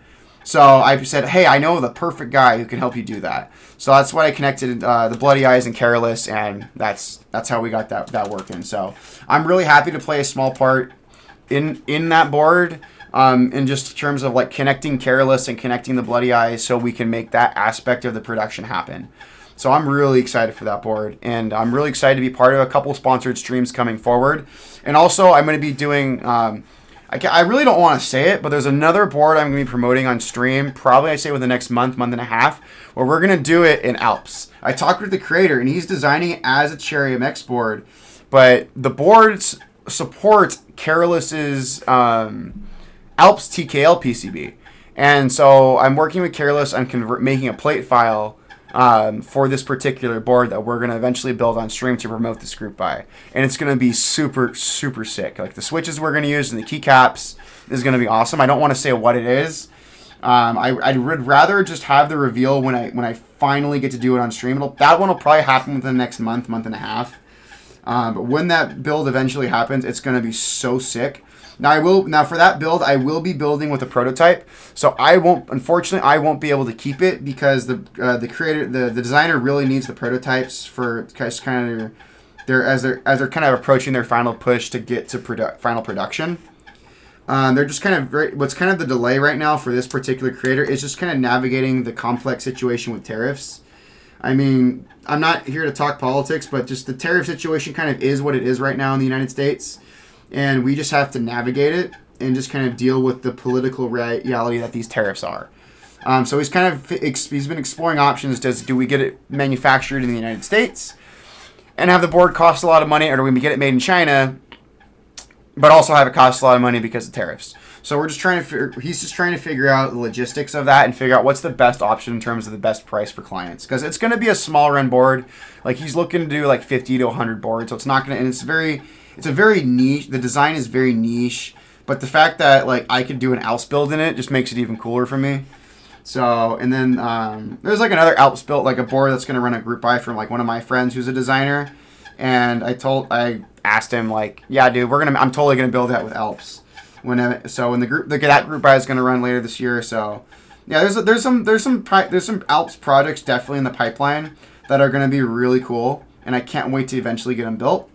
So I said, hey, I know the perfect guy who can help you do that. So that's why I connected the Bloody Eyes and Careless, and that's how we got that working. So I'm really happy to play a small part in that board, in just terms of like connecting Careless and connecting the Bloody Eyes, so we can make that aspect of the production happen. So I'm really excited for that board, and I'm really excited to be part of a couple sponsored streams coming forward. And also I'm going to be doing... I really don't want to say it, but there's another board I'm going to be promoting on stream, probably I say within the next month and a half, where we're going to do it in Alps. I talked with the creator, and he's designing it as a Cherry MX board, but the boards support Careless's Alps TKL PCB. And so I'm working with Careless on making a plate file for this particular board that we're going to eventually build on stream to promote this group by. And it's going to be super, super sick. Like the switches we're going to use and the keycaps is going to be awesome. I don't want to say what it is. I would rather just have the reveal when I finally get to do it on stream. That one will probably happen within the next month and a half. But when that build eventually happens, it's going to be so sick. Now for that build, I will be building with a prototype. So unfortunately, I won't be able to keep it, because the creator, the designer really needs the prototypes for kind of as they're kind of approaching their final push to get to final production. They're just kind of what's kind of the delay right now for this particular creator is just kind of navigating the complex situation with tariffs. I mean, I'm not here to talk politics, but just the tariff situation kind of is what it is right now in the United States. And we just have to navigate it and just kind of deal with the political reality that these tariffs are. So he's been exploring options. Do we get it manufactured in the United States and have the board cost a lot of money, or do we get it made in China but also have it cost a lot of money because of tariffs? So he's just trying to figure out the logistics of that and figure out what's the best option in terms of the best price for clients, because it's going to be a small run board. Like he's looking to do like 50 to 100 boards, so it's not going to, and it's a very niche. The design is very niche, but the fact that like I could do an Alps build in it just makes it even cooler for me. So, and then there's like another Alps build, like a board that's going to run a group buy from like one of my friends who's a designer, and I asked him like, yeah, dude, I'm totally going to build that with Alps. When the group buy is going to run later this year. So, yeah, there's some Alps projects definitely in the pipeline that are going to be really cool, and I can't wait to eventually get them built.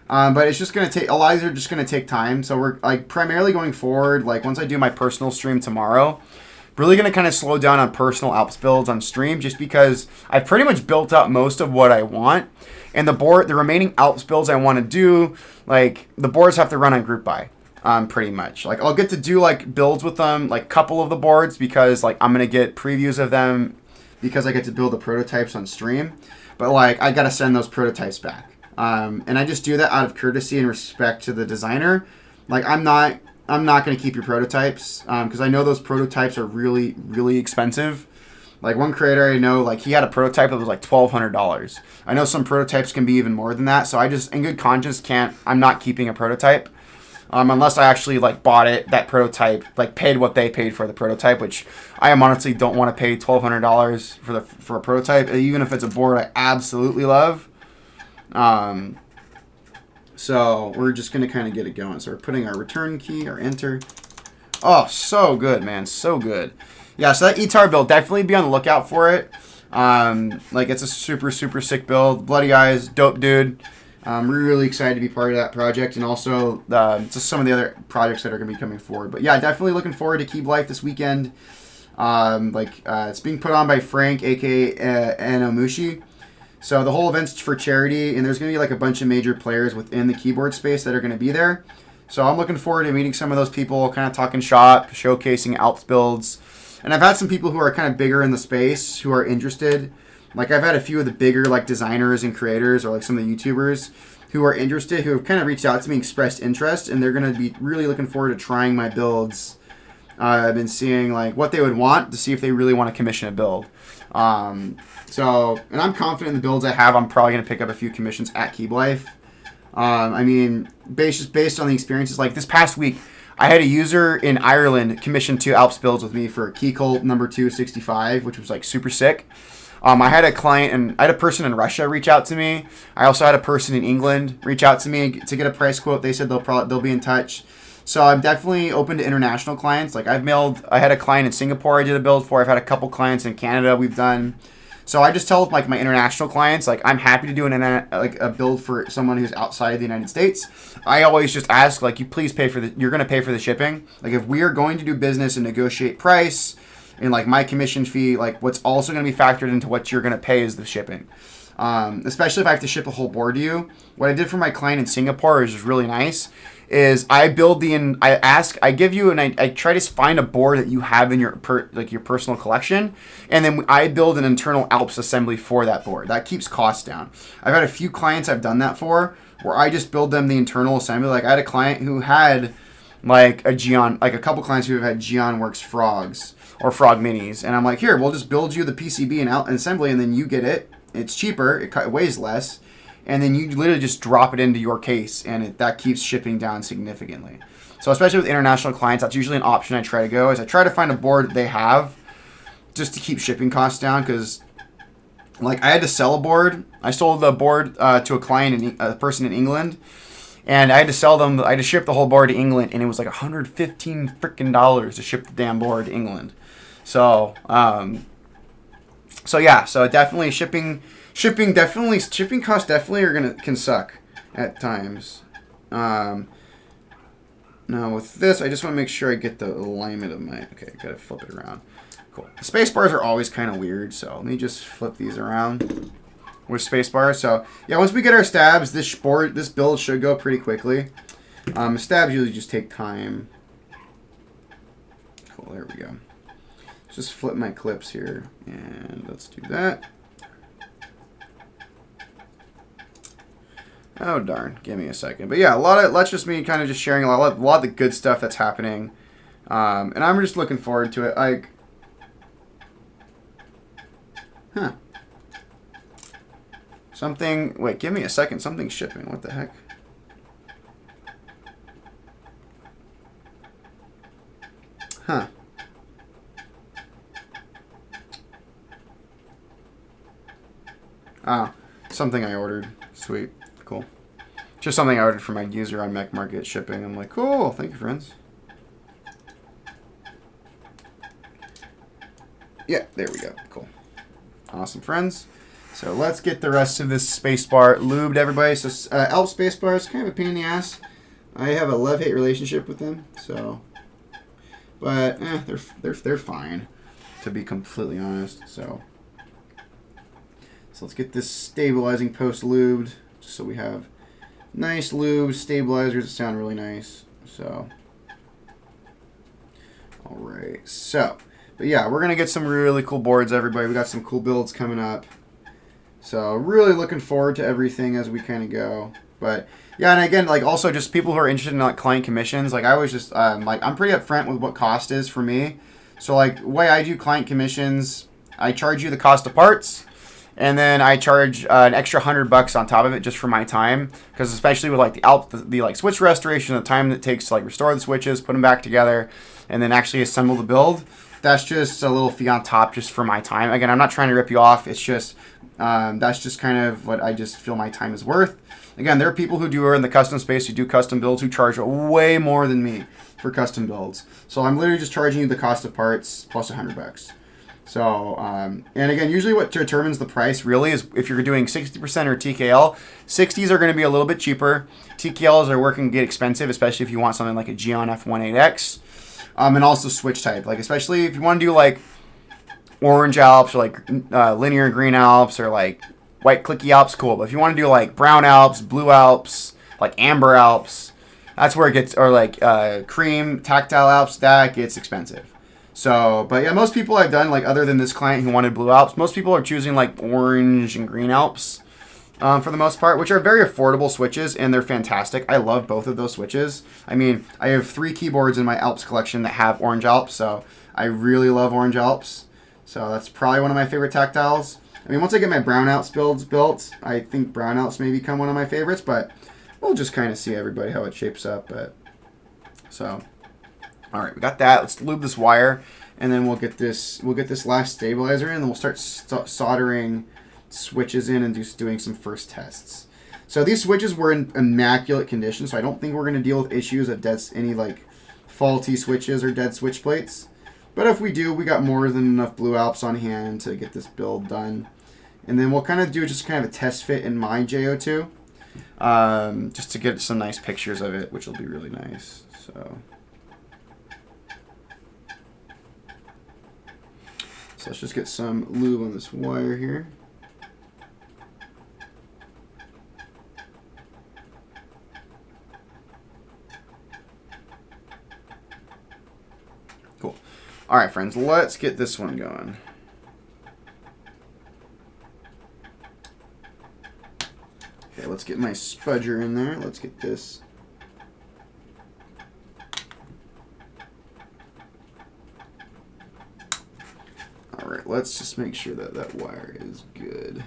But it's just going to take, a lot of these are just going to take time. So we're like primarily going forward, like once I do my personal stream tomorrow, really going to kind of slow down on personal Alps builds on stream, just because I've pretty much built up most of what I want. And the remaining Alps builds I want to do, like the boards have to run on group buy, pretty much. Like I'll get to do like builds with them, like a couple of the boards, because like I'm going to get previews of them because I get to build the prototypes on stream. But like I got to send those prototypes back. And I just do that out of courtesy and respect to the designer. Like I'm not going to keep your prototypes, because I know those prototypes are really, really expensive. Like one creator I know, like he had a prototype that was like $1,200. I know some prototypes can be even more than that. So I just, in good conscience, I'm not keeping a prototype, unless I actually like bought that prototype, like paid what they paid for the prototype, which I honestly don't want to pay $1,200 for a prototype, even if it's a board I absolutely love. So we're just going to kind of get it going. So we're putting our return key, our enter. Oh, so good, man. So good. Yeah, so that ETAR build, definitely be on the lookout for it. Like it's a super, super sick build. Bloody Eyes, dope dude. I'm really excited to be part of that project, and also just some of the other projects that are going to be coming forward. But yeah, definitely looking forward to Keep Life this weekend. It's being put on by Frank, aka Enomushi. So the whole event's for charity, and there's going to be like a bunch of major players within the keyboard space that are going to be there. So I'm looking forward to meeting some of those people, kind of talking shop, showcasing Alps builds. And I've had some people who are kind of bigger in the space who are interested. Like I've had a few of the bigger like designers and creators, or like some of the YouTubers who are interested, who have kind of reached out to me, expressed interest, and they're going to be really looking forward to trying my builds. I've been seeing like what they would want to see if they really want to commission a build. And I'm confident in the builds I have. I'm probably going to pick up a few commissions at KeepLife. I mean, based on the experiences, like this past week, I had a user in Ireland commission 2 Alps builds with me for Key Cult number 265, which was like super sick. I had a client and I had a person in Russia reach out to me. I also had a person in England reach out to me to get a price quote. They said they'll be in touch. So I'm definitely open to international clients. Like I had a client in Singapore I did a build for. I've had a couple clients in Canada we've done. So I just tell like my international clients, like I'm happy to do a build for someone who's outside the United States. I always just ask, like, you're going to pay for the shipping. Like if we are going to do business and negotiate price and like my commission fee, like what's also going to be factored into what you're going to pay is the shipping. Especially if I have to ship a whole board to you. What I did for my client in Singapore is just really nice. I try to find a board that you have in your personal collection, and then I build an internal Alps assembly for that board. That keeps costs down. I've had a few clients I've done that for, where I just build them the internal assembly. Like I had a client who had a couple clients who have had GeonWorks frogs or frog minis, and I'm like, here, we'll just build you the PCB and assembly, and then you get it. It's cheaper. It weighs less. And then you literally just drop it into your case, and that keeps shipping down significantly. So especially with international clients, that's usually an option I try to go. Is I try to find a board that they have just to keep shipping costs down. Because like I had to sell a board. I sold the board to a client, a person in England, and I had to sell them. I had to ship the whole board to England, and it was like $115 freaking to ship the damn board to England. So definitely shipping costs definitely can suck at times. Now with this, I just want to make sure I get the alignment of my. Okay, gotta flip it around. Cool. The space bars are always kind of weird, so let me just flip these around with space bars. So yeah, once we get our stabs, this build should go pretty quickly. Stabs usually just take time. Cool. There we go. Just flip my clips here, and let's do that. Oh darn! Give me a second. But yeah, that's just me kind of just sharing a lot of the good stuff that's happening, and I'm just looking forward to it. Wait, give me a second. Something's shipping. What the heck? Huh. Ah, something I ordered. Sweet. Cool. Just something I ordered for my user on Mech Market shipping. I'm like, cool. Thank you, friends. Yeah, there we go. Cool. Awesome, friends. So let's get the rest of this spacebar lubed, everybody. So Alps spacebar is kind of a pain in the ass. I have a love-hate relationship with them. So, but they're fine, to be completely honest. So let's get this stabilizing post lubed, just so we have nice lube stabilizers that sound really nice. So, all right. So, but yeah, we're gonna get some really cool boards, everybody. We got some cool builds coming up. So really looking forward to everything as we kind of go. But yeah, and again, like also just people who are interested in like client commissions. Like I always just I'm pretty upfront with what cost is for me. So like the way I do client commissions, I charge you the cost of parts, and then I charge an extra $100 on top of it just for my time. Because especially with like the like switch restoration, the time that it takes to like restore the switches, put them back together, and then actually assemble the build. That's just a little fee on top just for my time. Again, I'm not trying to rip you off. It's just that's just kind of what I just feel my time is worth. Again, there are people who are in the custom space who do custom builds who charge way more than me for custom builds. So I'm literally just charging you the cost of parts plus $100. So, and again, usually what determines the price really is if you're doing 60% or TKL. 60s are going to be a little bit cheaper. TKLs are working to get expensive, especially if you want something like a Geon F18X. And also switch type. Like, especially if you want to do like orange Alps or like linear green Alps or like white clicky Alps, cool. But if you want to do like brown Alps, blue Alps, like amber Alps, that's where it gets, or like cream tactile Alps, that gets expensive. So, but yeah, most people I've done, like other than this client who wanted blue Alps, most people are choosing like orange and green Alps for the most part, which are very affordable switches, and they're fantastic. I love both of those switches. I mean, I have 3 keyboards in my Alps collection that have orange Alps, so I really love orange Alps. So that's probably one of my favorite tactiles. I mean, once I get my brown Alps builds built, I think brown Alps may become one of my favorites, but we'll just kind of see everybody how it shapes up. But so, all right, we got that. Let's lube this wire, and then we'll get this last stabilizer in, and then we'll start soldering switches in and doing some first tests. So these switches were in immaculate condition, so I don't think we're going to deal with issues of any like faulty switches or dead switch plates. But if we do, we got more than enough blue Alps on hand to get this build done. And then we'll kind of do just kind of a test fit in my J-02, just to get some nice pictures of it, which will be really nice. So let's just get some lube on this wire here. Cool. All right, friends, let's get this one going. Okay, let's get my spudger in there. Let's get this. All right, let's just make sure that that wire is good.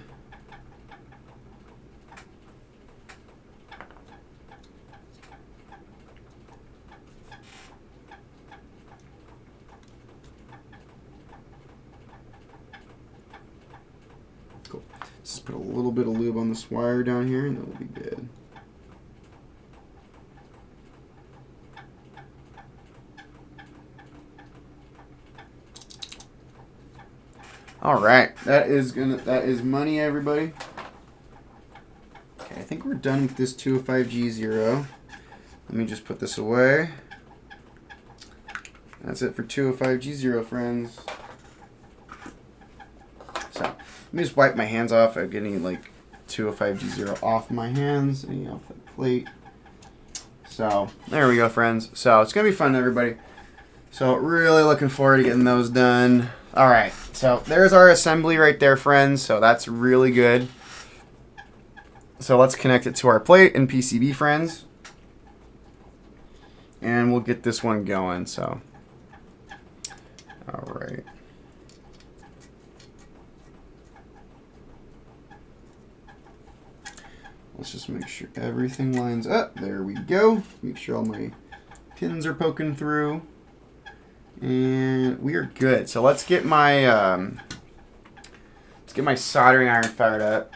Cool. Just put a little bit of lube on this wire down here, and it'll be good. All right, that is money, everybody. Okay, I think we're done with this 205G0. Let me just put this away. That's it for 205G0, friends. So let me just wipe my hands off. I'm getting like 205G0 off my hands and off the plate. So there we go, friends. So it's gonna be fun, everybody. So really looking forward to getting those done. All right, so there's our assembly right there, friends. So that's really good. So let's connect it to our plate and PCB, friends. And we'll get this one going, so. All right. Let's just make sure everything lines up. There we go. Make sure all my pins are poking through. And we are good. So let's get my soldering iron fired up.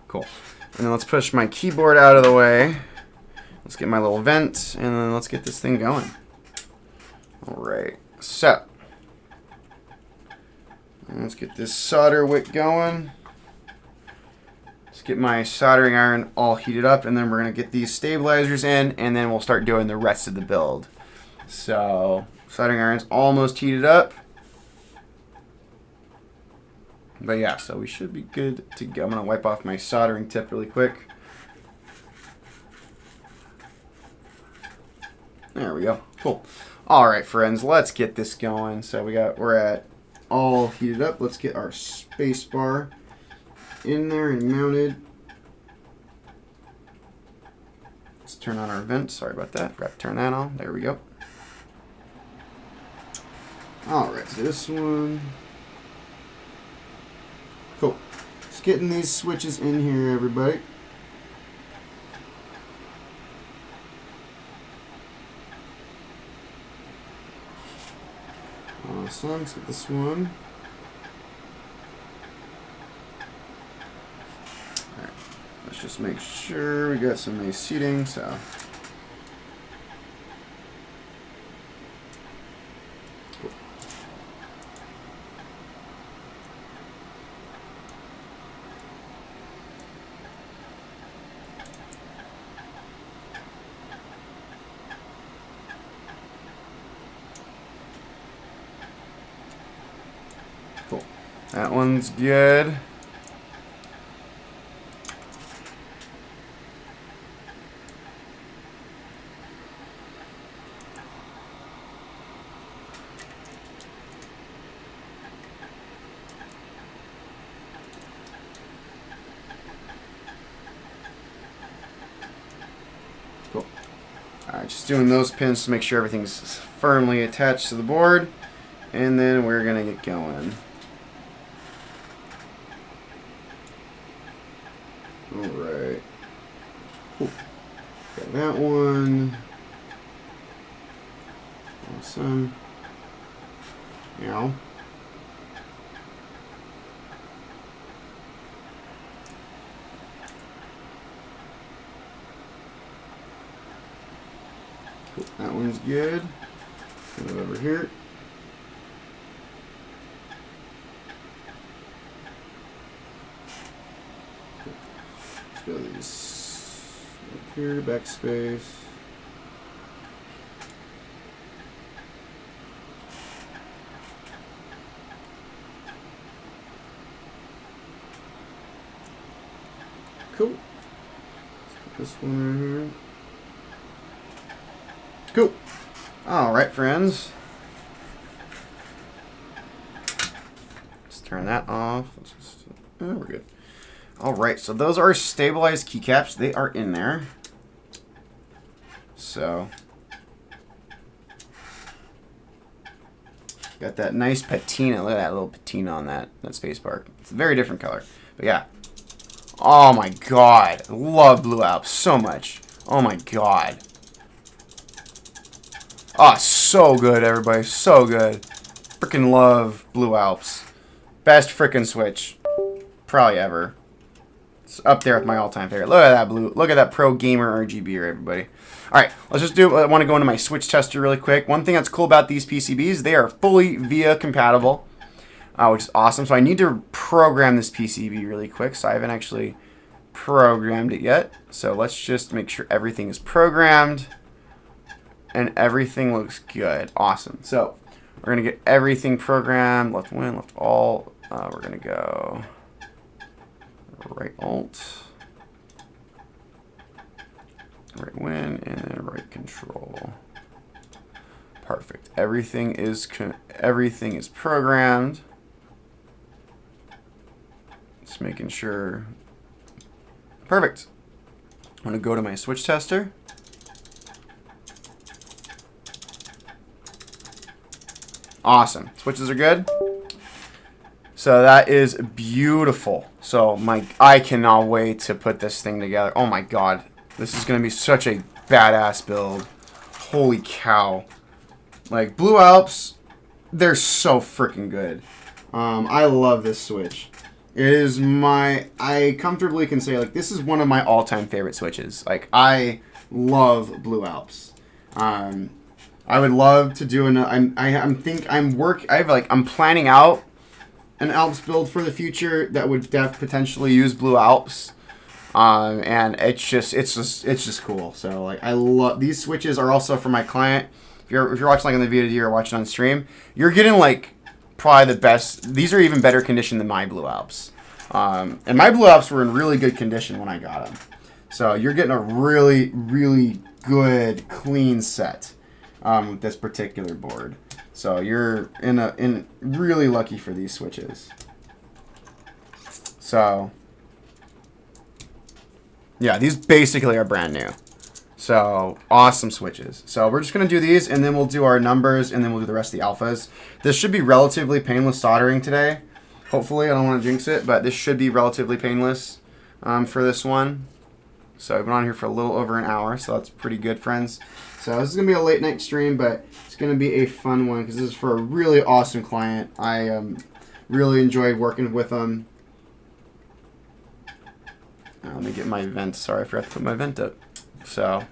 Cool. And then let's push my keyboard out of the way. Let's get my little vent, and then let's get this thing going. All right. So let's get this solder wick going. Let's get my soldering iron all heated up, and then we're going to get these stabilizers in, and then we'll start doing the rest of the build. So soldering iron's almost heated up. But yeah, so we should be good to go. I'm going to wipe off my soldering tip really quick. There we go. Cool. All right, friends, let's get this going. So we're at all heated up. Let's get our space bar in there and mounted. Let's turn on our vent. Sorry about that. Forgot to turn that on. There we go. All right, so this one. Cool. Just getting these switches in here, everybody. Awesome. Let's get this one. Alright. Let's just make sure we got some nice seating, so. Cool. That one's good. Cool. Alright, just doing those pins to make sure everything's firmly attached to the board. And then we're going to get going. Alright. Got that one. Awesome. Yeah. Cool. That one's good. Go over here. Let's go these up here, backspace. Cool. Let's put this one right here. Cool. All right, friends. Let's turn that off. Oh, we're good. All right, so those are stabilized keycaps. They are in there. So, got that nice patina. Look at that little patina on that space bar. It's a very different color. But yeah. Oh my god. I love Blue Alps so much. Oh my god. Oh, so good, everybody. So good. Freaking love Blue Alps. Best freaking Switch. Probably ever. It's up there with my all-time favorite. Look at that blue. Look at that Pro Gamer RGB here, everybody. Alright, let's just do. I want to go into my Switch tester really quick. One thing that's cool about these PCBs, they are fully VIA compatible, which is awesome. So I need to program this PCB really quick. So I haven't actually programmed it yet. So let's just make sure everything is programmed. And everything looks good. Awesome. So we're going to get everything programmed. Left win, left alt. We're going to go right alt, right win, and then right control. Perfect. Everything is programmed. Just making sure. Perfect. I'm going to go to my switch tester. Awesome. Switches are good. So that is beautiful. So I cannot wait to put this thing together. Oh my god. This is going to be such a badass build. Holy cow. Like, Blue Alps, they're so freaking good. I love this Switch. It is I comfortably can say, like, this is one of my all-time favorite Switches. Like, I love Blue Alps. I would love to do I'm planning out an Alps build for the future that would potentially use Blue Alps, and it's just cool. So like I love these switches. Are also for my client. If you're watching like on the VOD or watching on stream, you're getting like probably the best. These are even better condition than my Blue Alps, and my Blue Alps were in really good condition when I got them. So you're getting a really good clean set. With this particular board, so you're in really lucky for these switches. So yeah, these basically are brand new. So awesome switches. So we're just gonna do these, and then we'll do our numbers, and then we'll do the rest of the alphas. This should be relatively painless soldering today. Hopefully, I don't want to jinx it, but this should be relatively painless for this one. So I've been on here for a little over an hour, so that's pretty good, friends. So this is going to be a late night stream, but it's going to be a fun one because this is for a really awesome client. I really enjoyed working with them. Let me get my vent. Sorry, I forgot to put my vent up. So,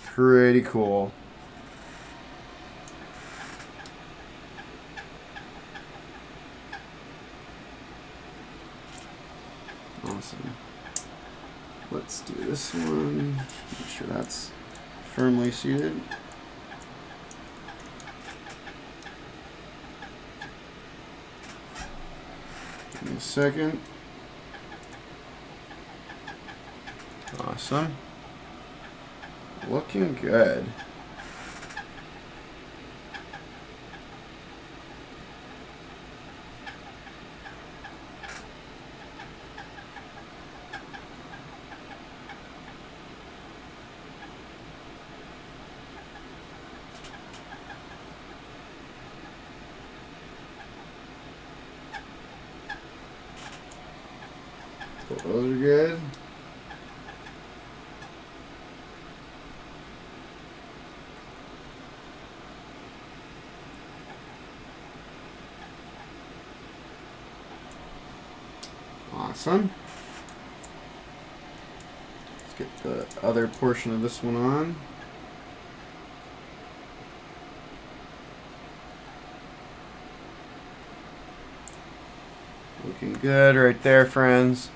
pretty cool. Awesome. Let's do this one. Make sure that's firmly seated. Give me a second. Awesome. Looking good. Those are good. Awesome. Let's get the other portion of this one on. Looking good right there, friends.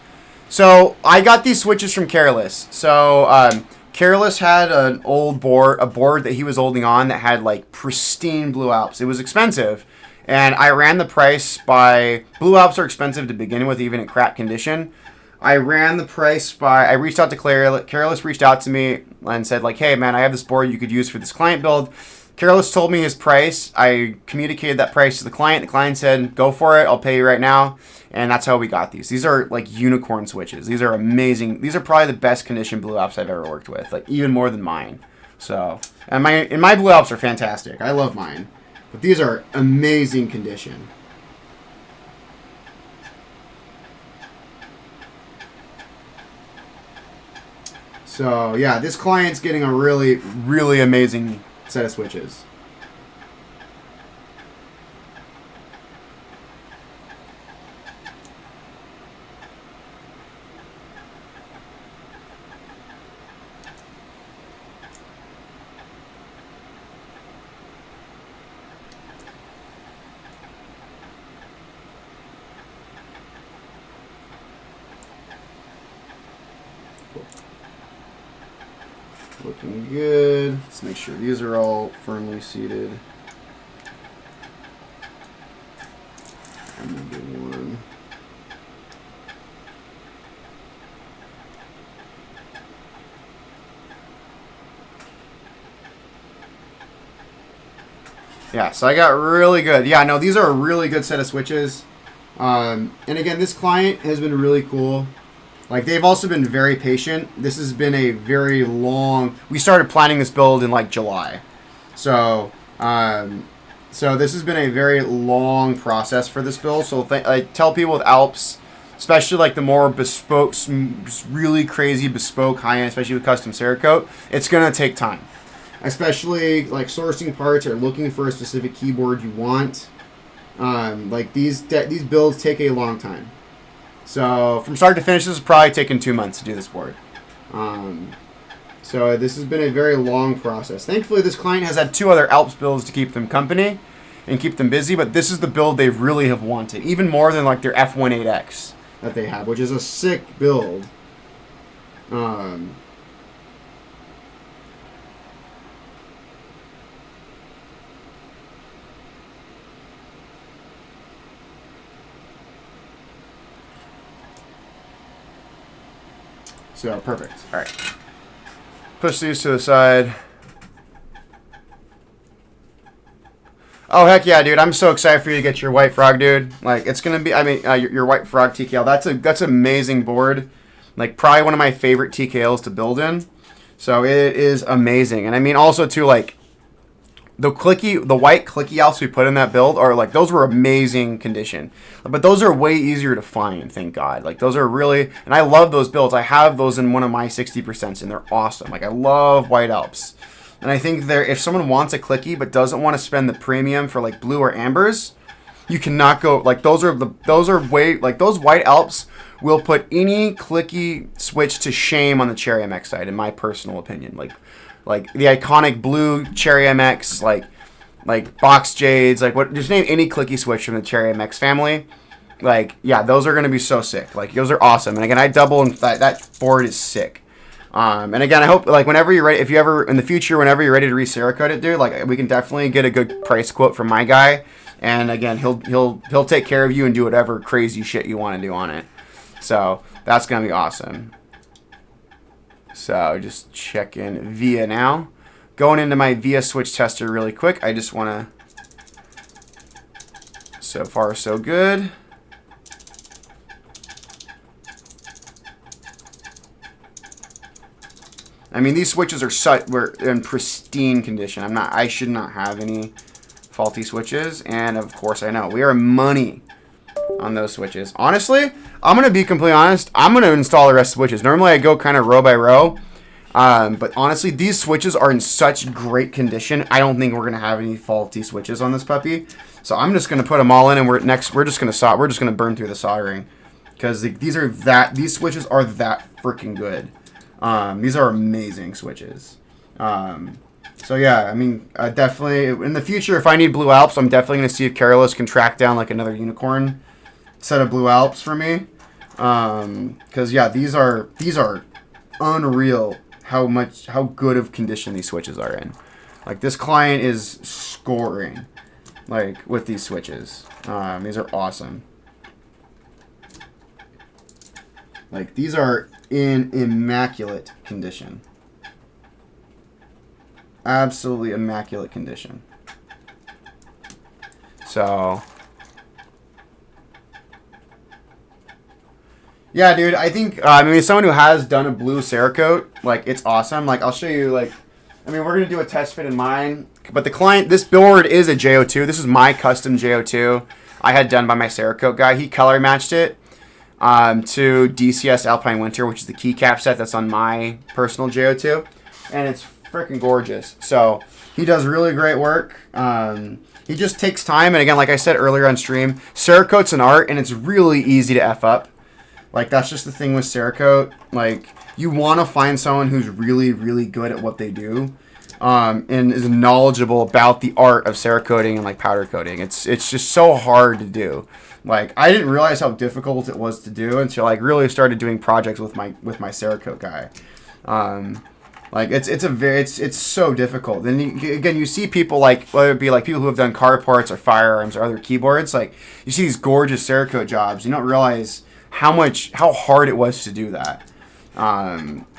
So I got these switches from Careless. So Careless had an old board, a board that he was holding on that had like pristine Blue Alps. It was expensive, and I ran the price by Blue Alps are expensive to begin with, even in crap condition. I ran the price by. I reached out to Careless reached out to me and said like, hey man, I have this board you could use for this client build. Careless told me his price. I communicated that price to the client. The client said, go for it. I'll pay you right now. And that's how we got these. These are like unicorn switches. These are amazing. These are probably the best condition Blue Alps I've ever worked with. Like even more than mine. So, and my Blue Alps are fantastic. I love mine. But these are amazing condition. So yeah, this client's getting a really, really amazing set of switches. Looking good. Let's make sure these are all firmly seated. I'm gonna do one. Yeah, so I got really good. Yeah, no, these are a really good set of switches. And again, this client has been really cool. Like, they've also been very patient. This has been a very long... We started planning this build in, like, July. So, so this has been a very long process for this build. So, I tell people with Alps, especially, like, the more bespoke, really crazy bespoke high-end, especially with custom Cerakote, it's going to take time. Especially, like, sourcing parts or looking for a specific keyboard you want. Like, these builds take a long time. So from start to finish, this has probably taken 2 months to do this board. So this has been a very long process. Thankfully, this client has had 2 other Alps builds to keep them company and keep them busy, but this is the build they really have wanted, even more than like their F18X that they have, which is a sick build. So, perfect. All right. Push these to the side. Oh, heck yeah, dude. I'm so excited for you to get your White Frog, dude. Like, it's going to be, I mean, your White Frog TKL. That's an amazing board. Like, probably one of my favorite TKLs to build in. So, it is amazing. And I mean, also, too, like, the white clicky Alps we put in that build are like, those were amazing condition. But those are way easier to find, thank God. Like, those are really, and I love those builds. I have those in one of my 60%, and they're awesome. Like, I love white Alps. And I think if someone wants a clicky but doesn't want to spend the premium for like blue or ambers, you cannot go, like, those white Alps will put any clicky switch to shame on the Cherry MX side, in my personal opinion. Like the iconic blue Cherry MX, like Box Jades, like what? Just name any clicky switch from the Cherry MX family. Like, yeah, those are gonna be so sick. Like, those are awesome. And again, I double, and that board is sick. And again, I hope, like, whenever you're ready, if you ever in the future, whenever you're ready to re-Cerakote it, dude, like, we can definitely get a good price quote from my guy And again, he'll take care of you and do whatever crazy shit you want to do on it. So that's gonna be awesome. So just check in VIA now. Going into my VIA switch tester really quick. I just want to. So far, so good. I mean, these switches we're in pristine condition. I should not have any faulty switches, and of course I know we are money on those switches. Honestly, I'm gonna be completely honest. I'm gonna install the rest of the switches. Normally I go kind of row by row, but honestly, these switches are in such great condition. I don't think we're gonna have any faulty switches on this puppy. So I'm just gonna put them all in, and we're just gonna burn through the soldering because these switches are that freaking good. These are amazing switches. So yeah, I mean, definitely in the future, if I need Blue Alps, I'm definitely gonna see if Carolus can track down like another unicorn set of Blue Alps for me. Because yeah, these are unreal how good of condition these switches are in. Like this client is scoring like with these switches. These are awesome. Like these are in immaculate condition. Absolutely immaculate condition. So yeah, dude, I think I mean someone who has done a blue Cerakote, like it's awesome. Like I'll show you like I mean we're gonna do a test fit in mine. But the client, this board is a J-02. This is my custom J-02 I had done by my Cerakote guy. He color matched it to DCS Alpine Winter, which is the keycap set that's on my personal J-02. And it's freaking gorgeous. So he does really great work. He just takes time. And again, like I said earlier on stream, Cerakote's an art, and it's really easy to F up. Like, that's just the thing with Cerakote. Like, you want to find someone who's really, really good at what they do. And is knowledgeable about the art of Cerakoting and like powder coating. It's just so hard to do. Like I didn't realize how difficult it was to do until I really started doing projects with my Cerakote guy. Like it's so difficult. Then again, you see people like whether it be like people who have done car parts or firearms or other keyboards. Like you see these gorgeous Cerakote jobs. You don't realize how hard it was to do that.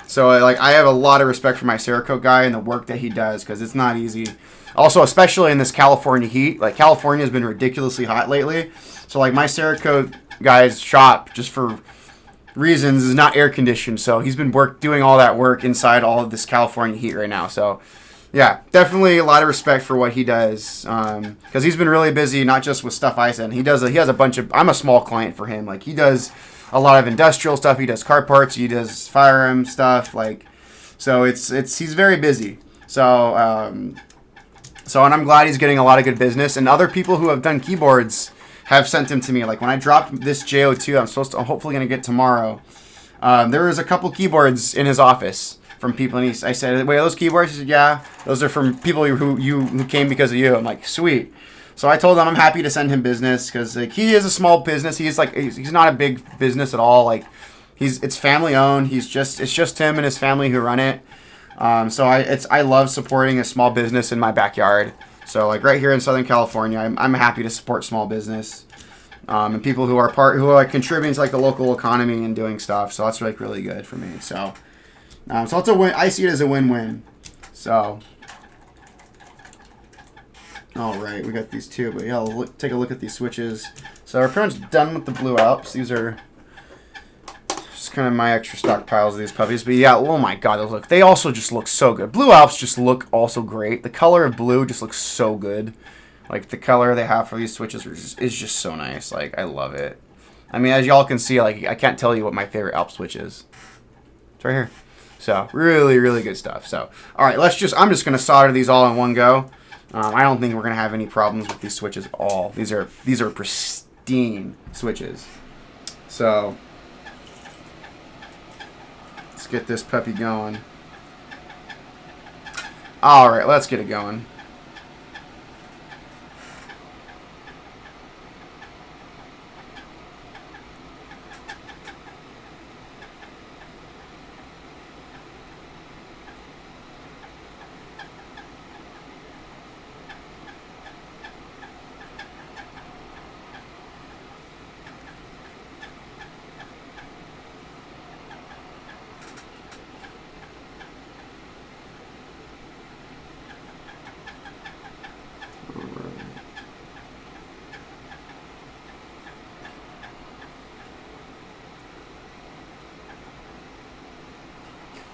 So like I have a lot of respect for my Cerakote guy and the work that he does because it's not easy. Also, especially in this California heat, like California has been ridiculously hot lately. So like my Cerakote guy's shop, just for reasons, is not air conditioned. So he's been doing all that work inside all of this California heat right now. So yeah, definitely a lot of respect for what he does because he's been really busy, not just with stuff I send. He has a bunch of. I'm a small client for him. Like he does a lot of industrial stuff. He does car parts. He does firearm stuff. Like, so he's very busy. So and I'm glad he's getting a lot of good business. And other people who have done keyboards have sent him to me. Like when I dropped this J-02, I'm hopefully gonna get tomorrow. There was a couple keyboards in his office from people, and I said, "Wait, are those keyboards?" He said, "Yeah, those are from people who came because of you." I'm like, "Sweet." So I told him I'm happy to send him business because like he is a small business. He's not a big business at all. Like it's family owned. It's just him and his family who run it. So I love supporting a small business in my backyard. So like right here in Southern California, I'm happy to support small business and people who are contributing to like the local economy and doing stuff. So that's like really good for me. So it's a win. I see it as a win-win. So. All right, we got these two, but yeah, take a look at these switches. So we're pretty much done with the Blue Alps. These are just kind of my extra stockpiles of these puppies. But yeah, oh my God, they also just look so good. Blue Alps just look also great. The color of blue just looks so good. Like the color they have for these switches is just so nice. Like I love it. I mean, as y'all can see, like I can't tell you what my favorite Alps switch is. It's right here. So really, really good stuff. So all right, I'm just gonna solder these all in one go. I don't think we're gonna have any problems with these switches at all. These are pristine switches. So let's get this puppy going. All right, let's get it going.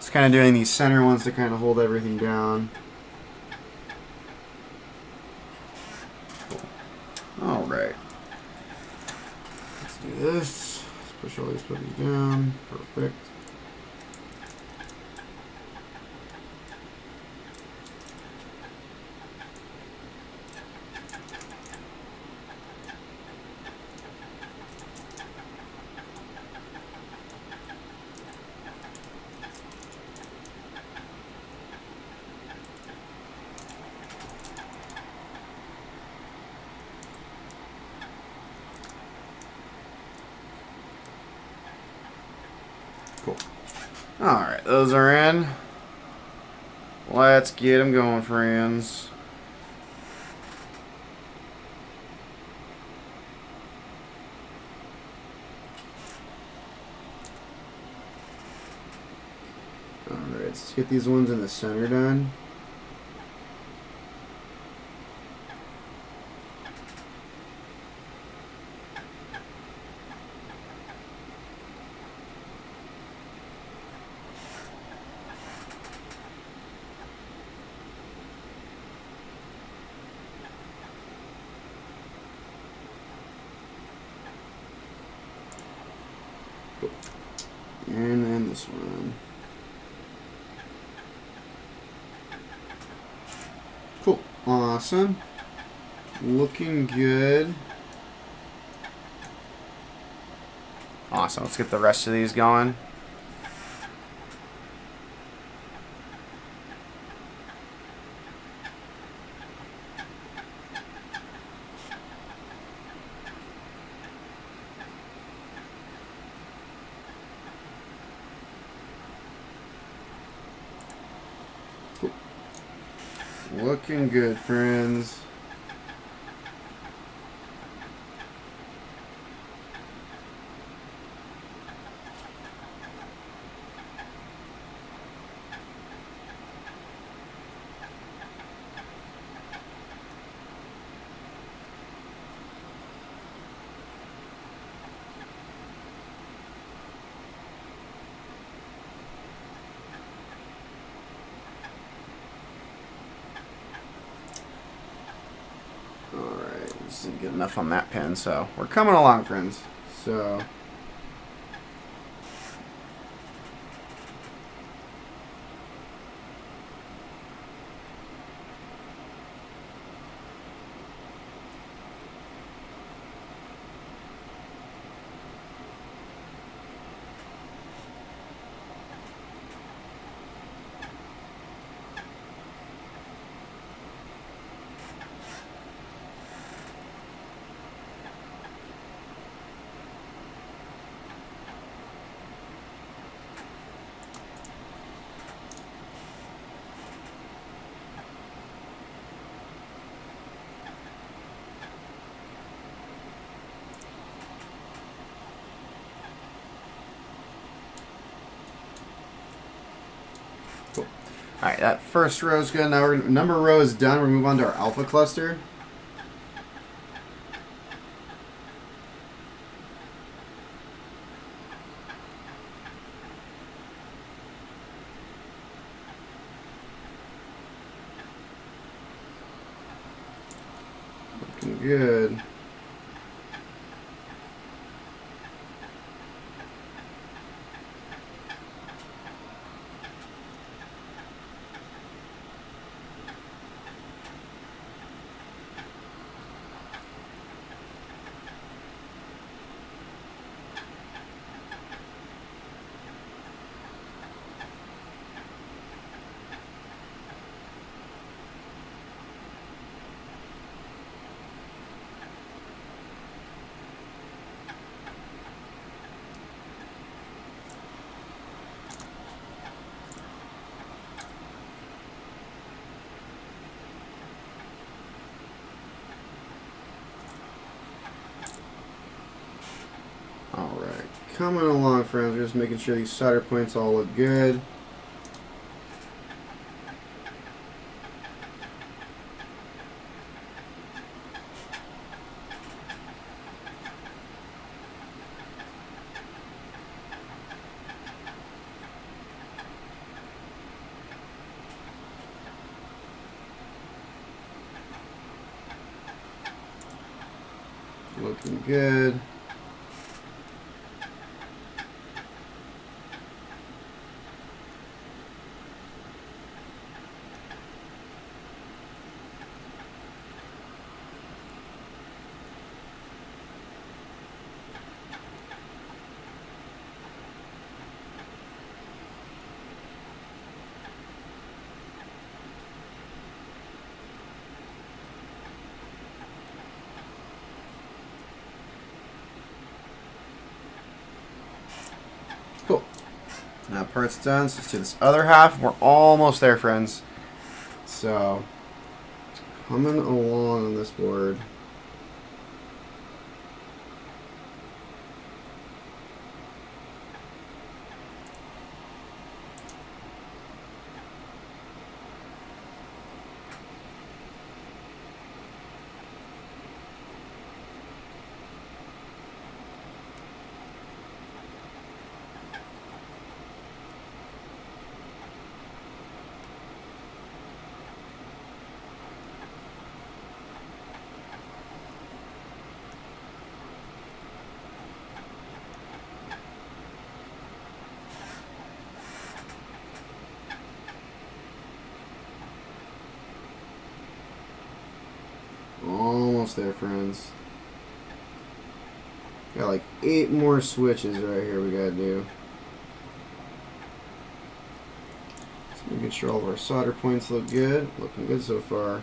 Just kind of doing these center ones to kind of hold everything down. Cool. All right. Let's do this. Let's push all these puppies down. Perfect. Cool. Alright, those are in. Let's get them going, friends. Alright, let's get these ones in the center done. And then this one. Cool. Awesome. Looking good. Awesome. Let's get the rest of these going. Cool. Looking good, friends. Just didn't get enough on that pin, so we're coming along, friends. So cool. Alright, that first row is good. Now we're number row is done. We're move on to our alpha cluster. Looking good. Alright, coming along, friends. We're just making sure these solder points all look good. looking good. Cool. Now part's done, so let's do this other half. We're almost there, friends. So, coming along on this board. Almost there, friends. Got like 8 more switches right here we gotta do. Just making sure all of our solder points look good. Looking good so far.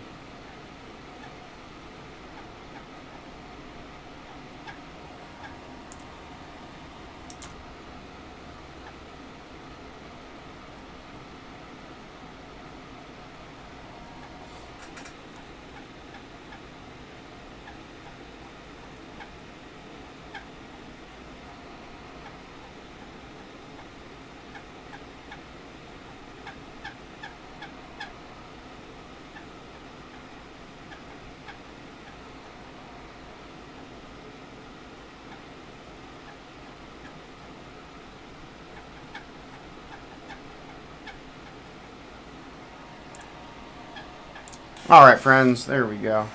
Alright, friends, there we go.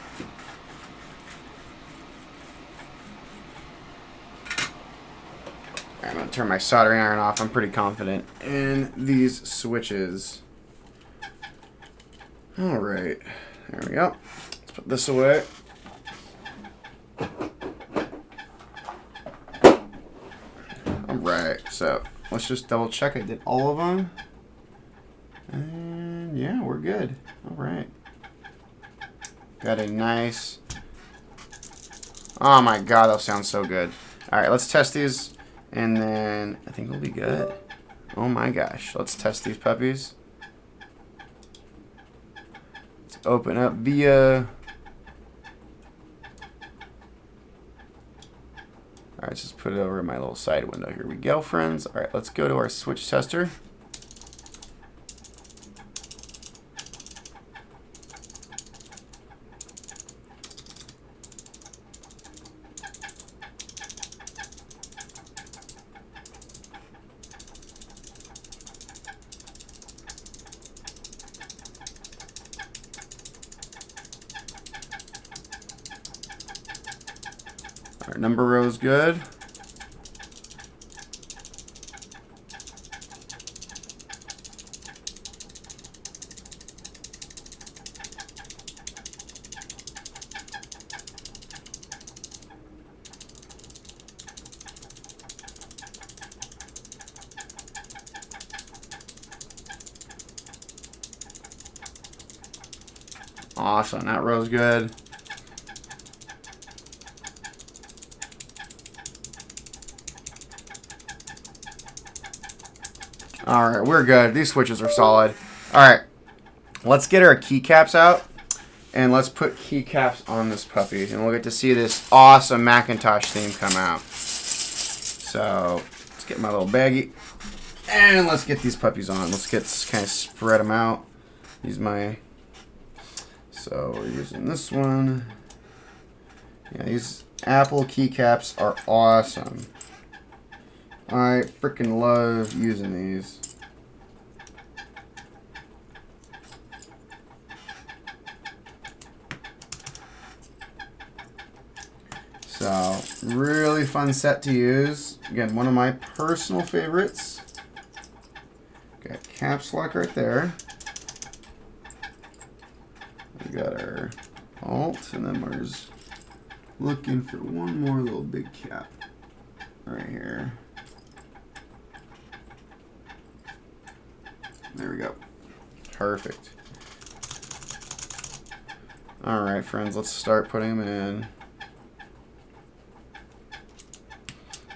I'm going to turn my soldering iron off. I'm pretty confident in these switches. Alright, there we go. Let's put this away. Alright, so let's just double check I did all of them. And yeah, we're good. Alright. Got a nice... Oh my god, that sounds so good. Alright, let's test these, and then I think we'll be good. Oh my gosh, let's test these puppies. Let's open up via... Alright, let's just put it over in my little side window. Here we go, friends. Alright, let's go to our switch tester. Our number row is good. Awesome, that row's good. Alright, we're good. These switches are solid. Alright, let's get our keycaps out, and let's put keycaps on this puppy, and we'll get to see this awesome Macintosh theme come out. So, let's get my little baggie, and let's get these puppies on. Let's kind of spread them out. Use my... So, we're using this one. Yeah, these Apple keycaps are awesome. I freaking love using these. So So, really fun set to use. Again, one of my personal favorites. Got caps lock right there. We got our alt, and then we're just looking for one more little big cap right here. There we go. Perfect. All right, friends, let's start putting them in.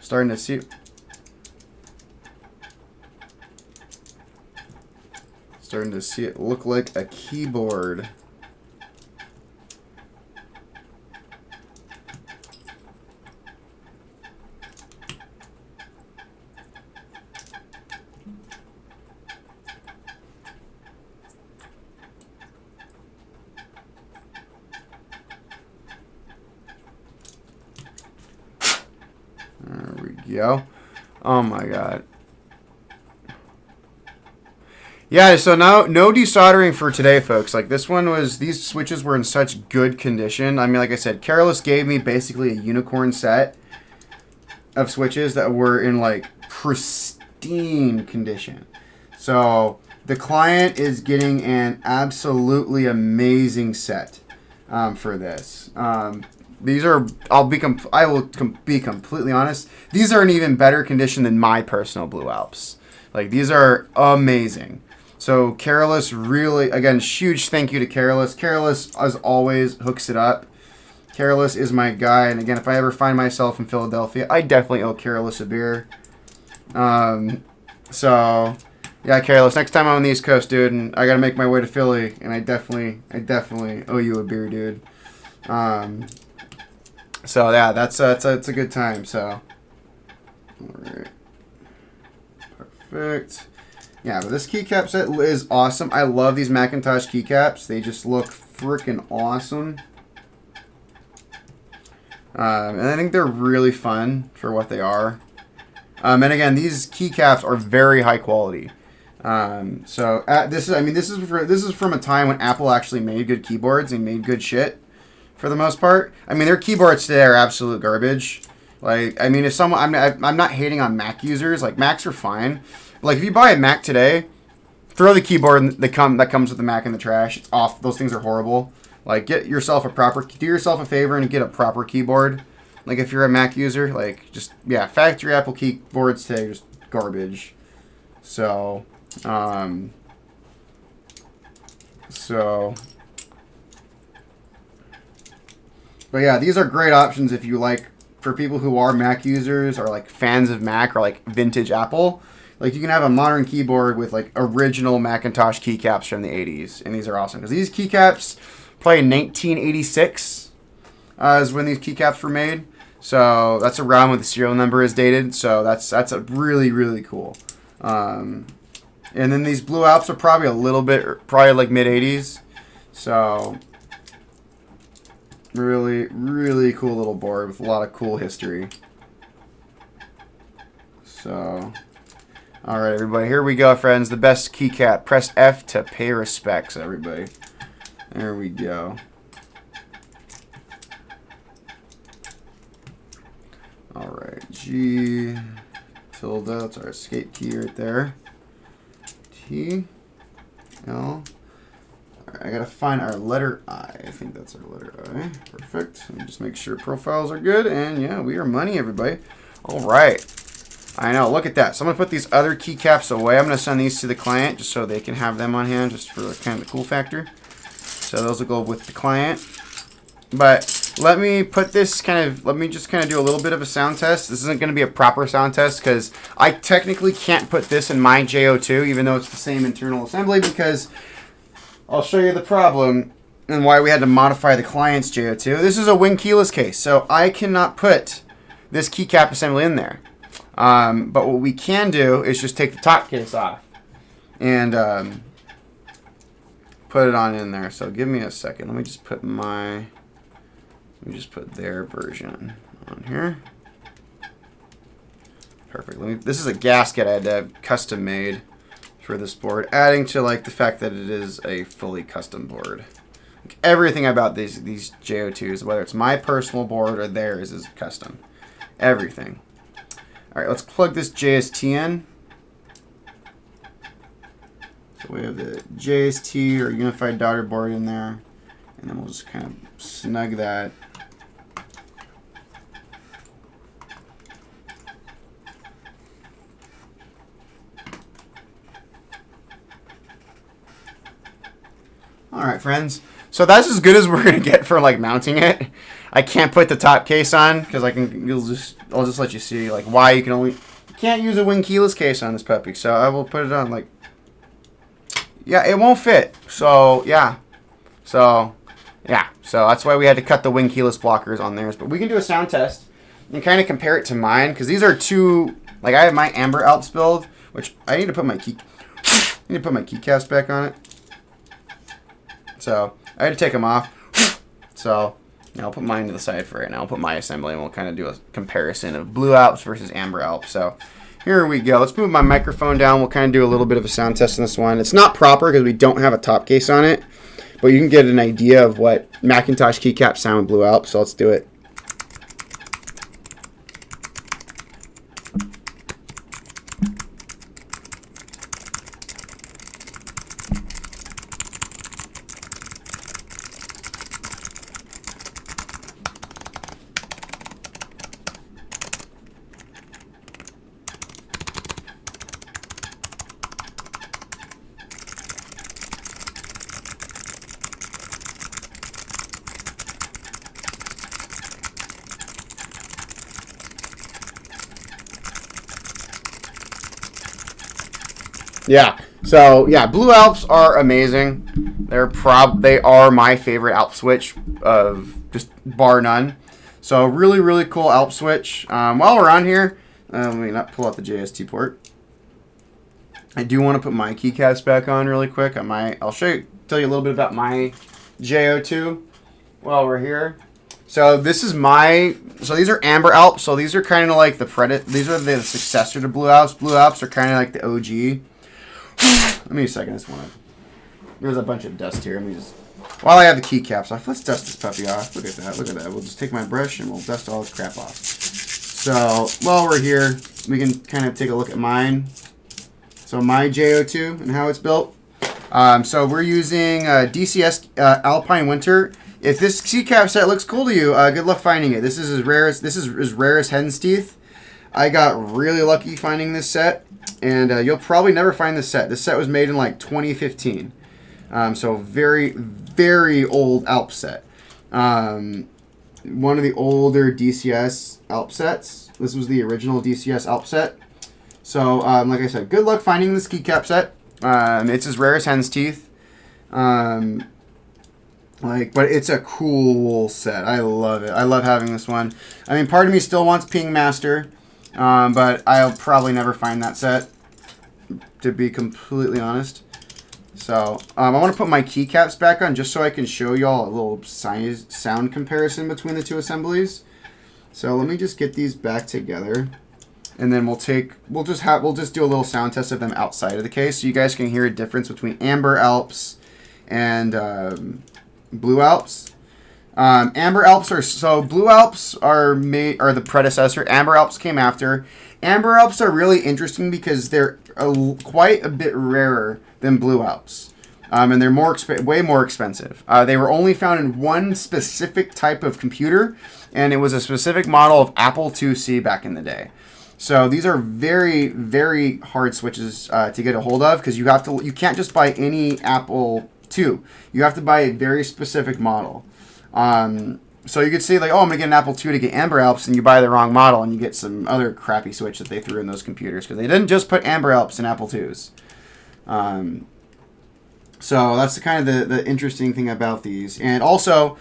Starting to see it look like a keyboard. There we go. Oh my god. Yeah, so now no desoldering for today, folks. Like this one was, these switches were in such good condition. I mean, like I said, Careless gave me basically a unicorn set of switches that were in like pristine condition. So the client is getting an absolutely amazing set for this. These are, I will be completely honest, these are in even better condition than my personal Blue Alps. Like these are amazing. So Careless really, again, huge thank you to Careless. Careless, as always, hooks it up. Careless is my guy. And again, if I ever find myself in Philadelphia, I definitely owe Careless a beer. So, yeah, Careless, next time I'm on the East Coast, dude, and I got to make my way to Philly, and I definitely owe you a beer, dude. So, yeah, that's a good time, so. All right. Perfect. Yeah, but this keycap set is awesome. I love these Macintosh keycaps. They just look freaking awesome. And I think they're really fun for what they are. And again, these keycaps are very high quality. So this is from a time when Apple actually made good keyboards and made good shit for the most part. I mean, their keyboards today are absolute garbage. Like, I mean, if someone, I'm not hating on Mac users. Like, Macs are fine. Like, if you buy a Mac today, throw the keyboard that comes with the Mac in the trash. It's off. Those things are horrible. Like, do yourself a favor and get a proper keyboard. Like, if you're a Mac user, like, just, yeah, factory Apple keyboards today are just garbage. So, but yeah, these are great options if you like, for people who are Mac users or like fans of Mac or like vintage Apple. Like, you can have a modern keyboard with like original Macintosh keycaps from the 80s, and these are awesome because these keycaps probably in 1986 is when these keycaps were made. So that's around when the serial number is dated. So that's a really cool. And then these Blue Alps are probably probably like mid 80s. So really cool little board with a lot of cool history. So, all right, everybody, here we go, friends. The best keycap. Press F to pay respects, everybody. There we go. All right, G tilde. That's our escape key right there. T L. All right, I gotta find our letter I. I think that's our letter I. Perfect. Let me just make sure profiles are good, and yeah, we are money, everybody. All right. I know, look at that. So I'm going to put these other keycaps away. I'm going to send these to the client just so they can have them on hand just for kind of the cool factor. So those will go with the client. But let me just kind of do a little bit of a sound test. This isn't going to be a proper sound test because I technically can't put this in my J-02 even though it's the same internal assembly, because I'll show you the problem and why we had to modify the client's J-02. This is a wing keyless case, so I cannot put this keycap assembly in there. But what we can do is just take the top case off and put it on in there. So give me a second. Let me just put their version on here. Perfect. This is a gasket I had to have custom made for this board, adding to like the fact that it is a fully custom board. everything about these J-02s, whether it's my personal board or theirs, is custom. Everything. All right, let's plug this JST in. So we have the JST or unified daughter board in there, and then we'll just kind of snug that. All right, friends. So that's as good as we're gonna get for like mounting it. I can't put the top case on because I'll just let you see like why you can't use a wing keyless case on this puppy. So I will put it on like, yeah, it won't fit. So yeah, so that's why we had to cut the wing keyless blockers on theirs. But we can do a sound test and kind of compare it to mine because these are two. Like I have my Amber Alps build, which I need to put my keycaps back on it. So I had to take them off. So I'll put mine to the side for right now. I'll put my assembly and we'll kind of do a comparison of Blue Alps versus Amber Alps. So here we go. Let's move my microphone down. We'll kind of do a little bit of a sound test on this one. It's not proper because we don't have a top case on it, but you can get an idea of what Macintosh keycaps sound with Blue Alps. So let's do it. Yeah. So yeah, Blue Alps are amazing. They are my favorite Alp switch of just bar none. So really cool Alp switch. While we're on here, let me not pull out the JST port. I do want to put my keycaps back on really quick. I'll tell you a little bit about my J-02 while we're here. So these are Amber Alps. So these are kind of like these are the successor to Blue Alps. Blue Alps are kind of like the OG. Let me a second. There's a bunch of dust here. While I have the keycaps off, let's dust this puppy off. Look at that. We'll just take my brush and we'll dust all this crap off. So while we're here, we can kind of take a look at mine. So my J-02 and how it's built. So we're using DCS Alpine Winter. If this keycap set looks cool to you, good luck finding it. This is as rare as hen's teeth. I got really lucky finding this set, and you'll probably never find this set. This set was made in like 2015, so very old Alp set. One of the older DCS Alp sets. This was the original DCS Alp set. So like I said, good luck finding this keycap set. It's as rare as hen's teeth. But it's a cool set. I love it. I love having this one. I mean, part of me still wants Ping Master. But I'll probably never find that set, to be completely honest. So I want to put my keycaps back on just so I can show y'all a little sound comparison between the two assemblies. So let me just get these back together, and then we'll just do a little sound test of them outside of the case, so you guys can hear a difference between Amber Alps and Blue Alps. Amber Alps Blue Alps are the predecessor. Amber Alps came after. Amber Alps are really interesting because they're quite a bit rarer than Blue Alps, and they're way more expensive. They were only found in one specific type of computer, and it was a specific model of Apple IIc back in the day. So these are very hard switches to get a hold of because you can't just buy any Apple II. You have to buy a very specific model. So you could say like, oh, I'm going to get an Apple II to get Amber Alps, and you buy the wrong model, and you get some other crappy switch that they threw in those computers, because they didn't just put Amber Alps in Apple IIs. So that's the interesting thing about these. And also,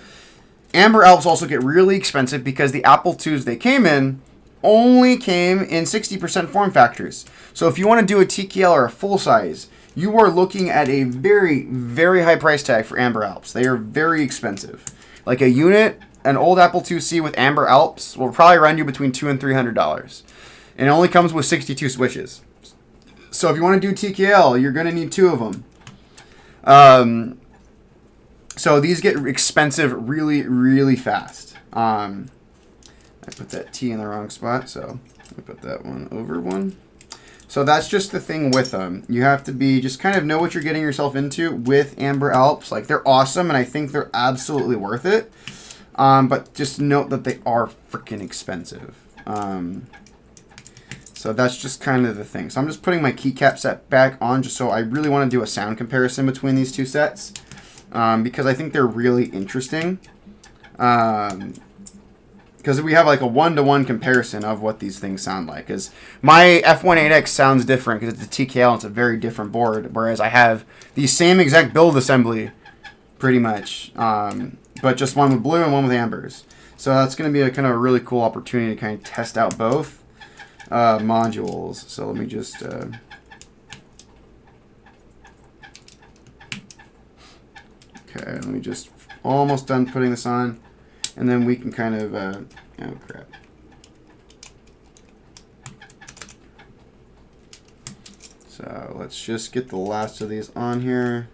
Amber Alps also get really expensive because the Apple IIs they came in only came in 60% form factors. So if you want to do a TKL or a full size, you are looking at a very high price tag for Amber Alps. They are very expensive. Like a unit, an old Apple IIc with Amber Alps will probably run you between $200 and $300. And it only comes with 62 switches. So if you want to do TKL, you're going to need 2 of them. So these get expensive really, really fast. I put that T in the wrong spot, so I put that one over one. So that's just the thing with them. You have to be, just kind of know what you're getting yourself into with Amber Alps. Like, they're awesome, and I think they're absolutely worth it. But just note that they are freaking expensive. So that's just kind of the thing. So I'm just putting my keycap set back on just so I really want to do a sound comparison between these two sets. Because I think they're really interesting. Because we have like a one-to-one comparison of what these things sound like. Because my F18X sounds different because it's a TKL and it's a very different board. Whereas I have the same exact build assembly, pretty much. But just one with blue and one with ambers. So that's going to be a kind of a really cool opportunity to kind of test out both modules. So let me just... okay, let me just... Almost done putting this on. And then we can kind of, oh crap. So let's just get the last of these on here.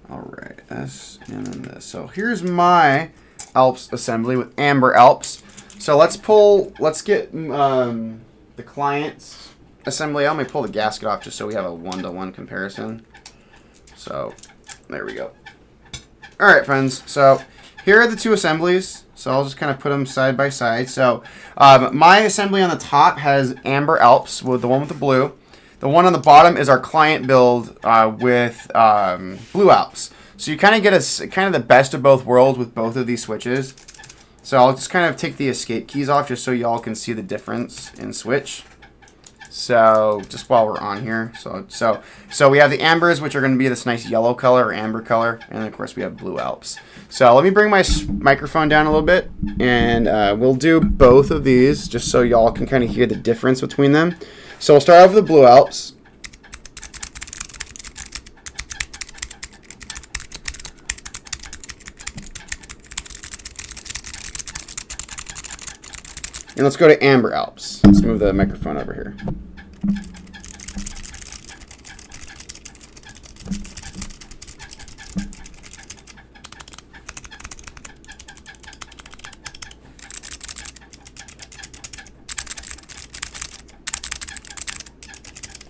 All right, S and then this. So here's my Alps assembly with Amber Alps. So let's get the client's assembly out. Let me pull the gasket off just so we have a one-to-one comparison. So there we go. All right, friends. So here are the two assemblies. So I'll just kind of put them side by side. So my assembly on the top has Amber Alps with the one with the blue. The one on the bottom is our client build with Blue Alps. So you kind of get kind of the best of both worlds with both of these switches. So I'll just kind of take the escape keys off just so y'all can see the difference in switch. So just while we're on here, so we have the ambers, which are going to be this nice yellow color or amber color, and of course we have Blue Alps. So let me bring my microphone down a little bit, and we'll do both of these just so y'all can kind of hear the difference between them. So we'll start off with the Blue Alps. And let's go to Amber Alps. Let's move the microphone over here.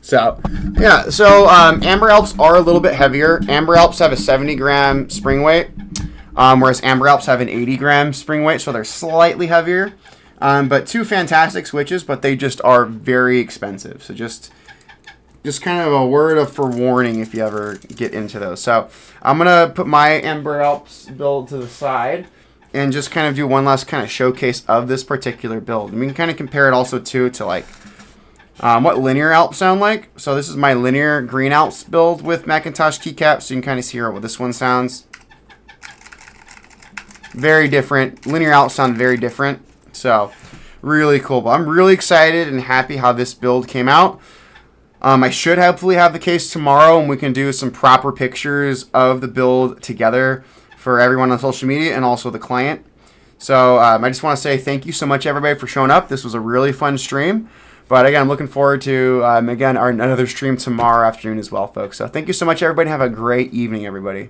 So, yeah, so Amber Alps are a little bit heavier. Amber Alps have a 70-gram spring weight, whereas Amber Alps have an 80-gram spring weight, so they're slightly heavier. But two fantastic switches, but they just are very expensive. So just kind of a word of forewarning if you ever get into those. So I'm going to put my Amber Alps build to the side and just kind of do one last kind of showcase of this particular build. And we can kind of compare it also to like what linear Alps sound like. So this is my linear green Alps build with Macintosh keycaps. So you can kind of see here what this one sounds. Very different. Linear Alps sound very different. So, really cool. But I'm really excited and happy how this build came out. I should hopefully have the case tomorrow, and we can do some proper pictures of the build together for everyone on social media and also the client. So, I just want to say thank you so much, everybody, for showing up. This was a really fun stream. But, again, I'm looking forward to, another stream tomorrow afternoon as well, folks. So, thank you so much, everybody. Have a great evening, everybody.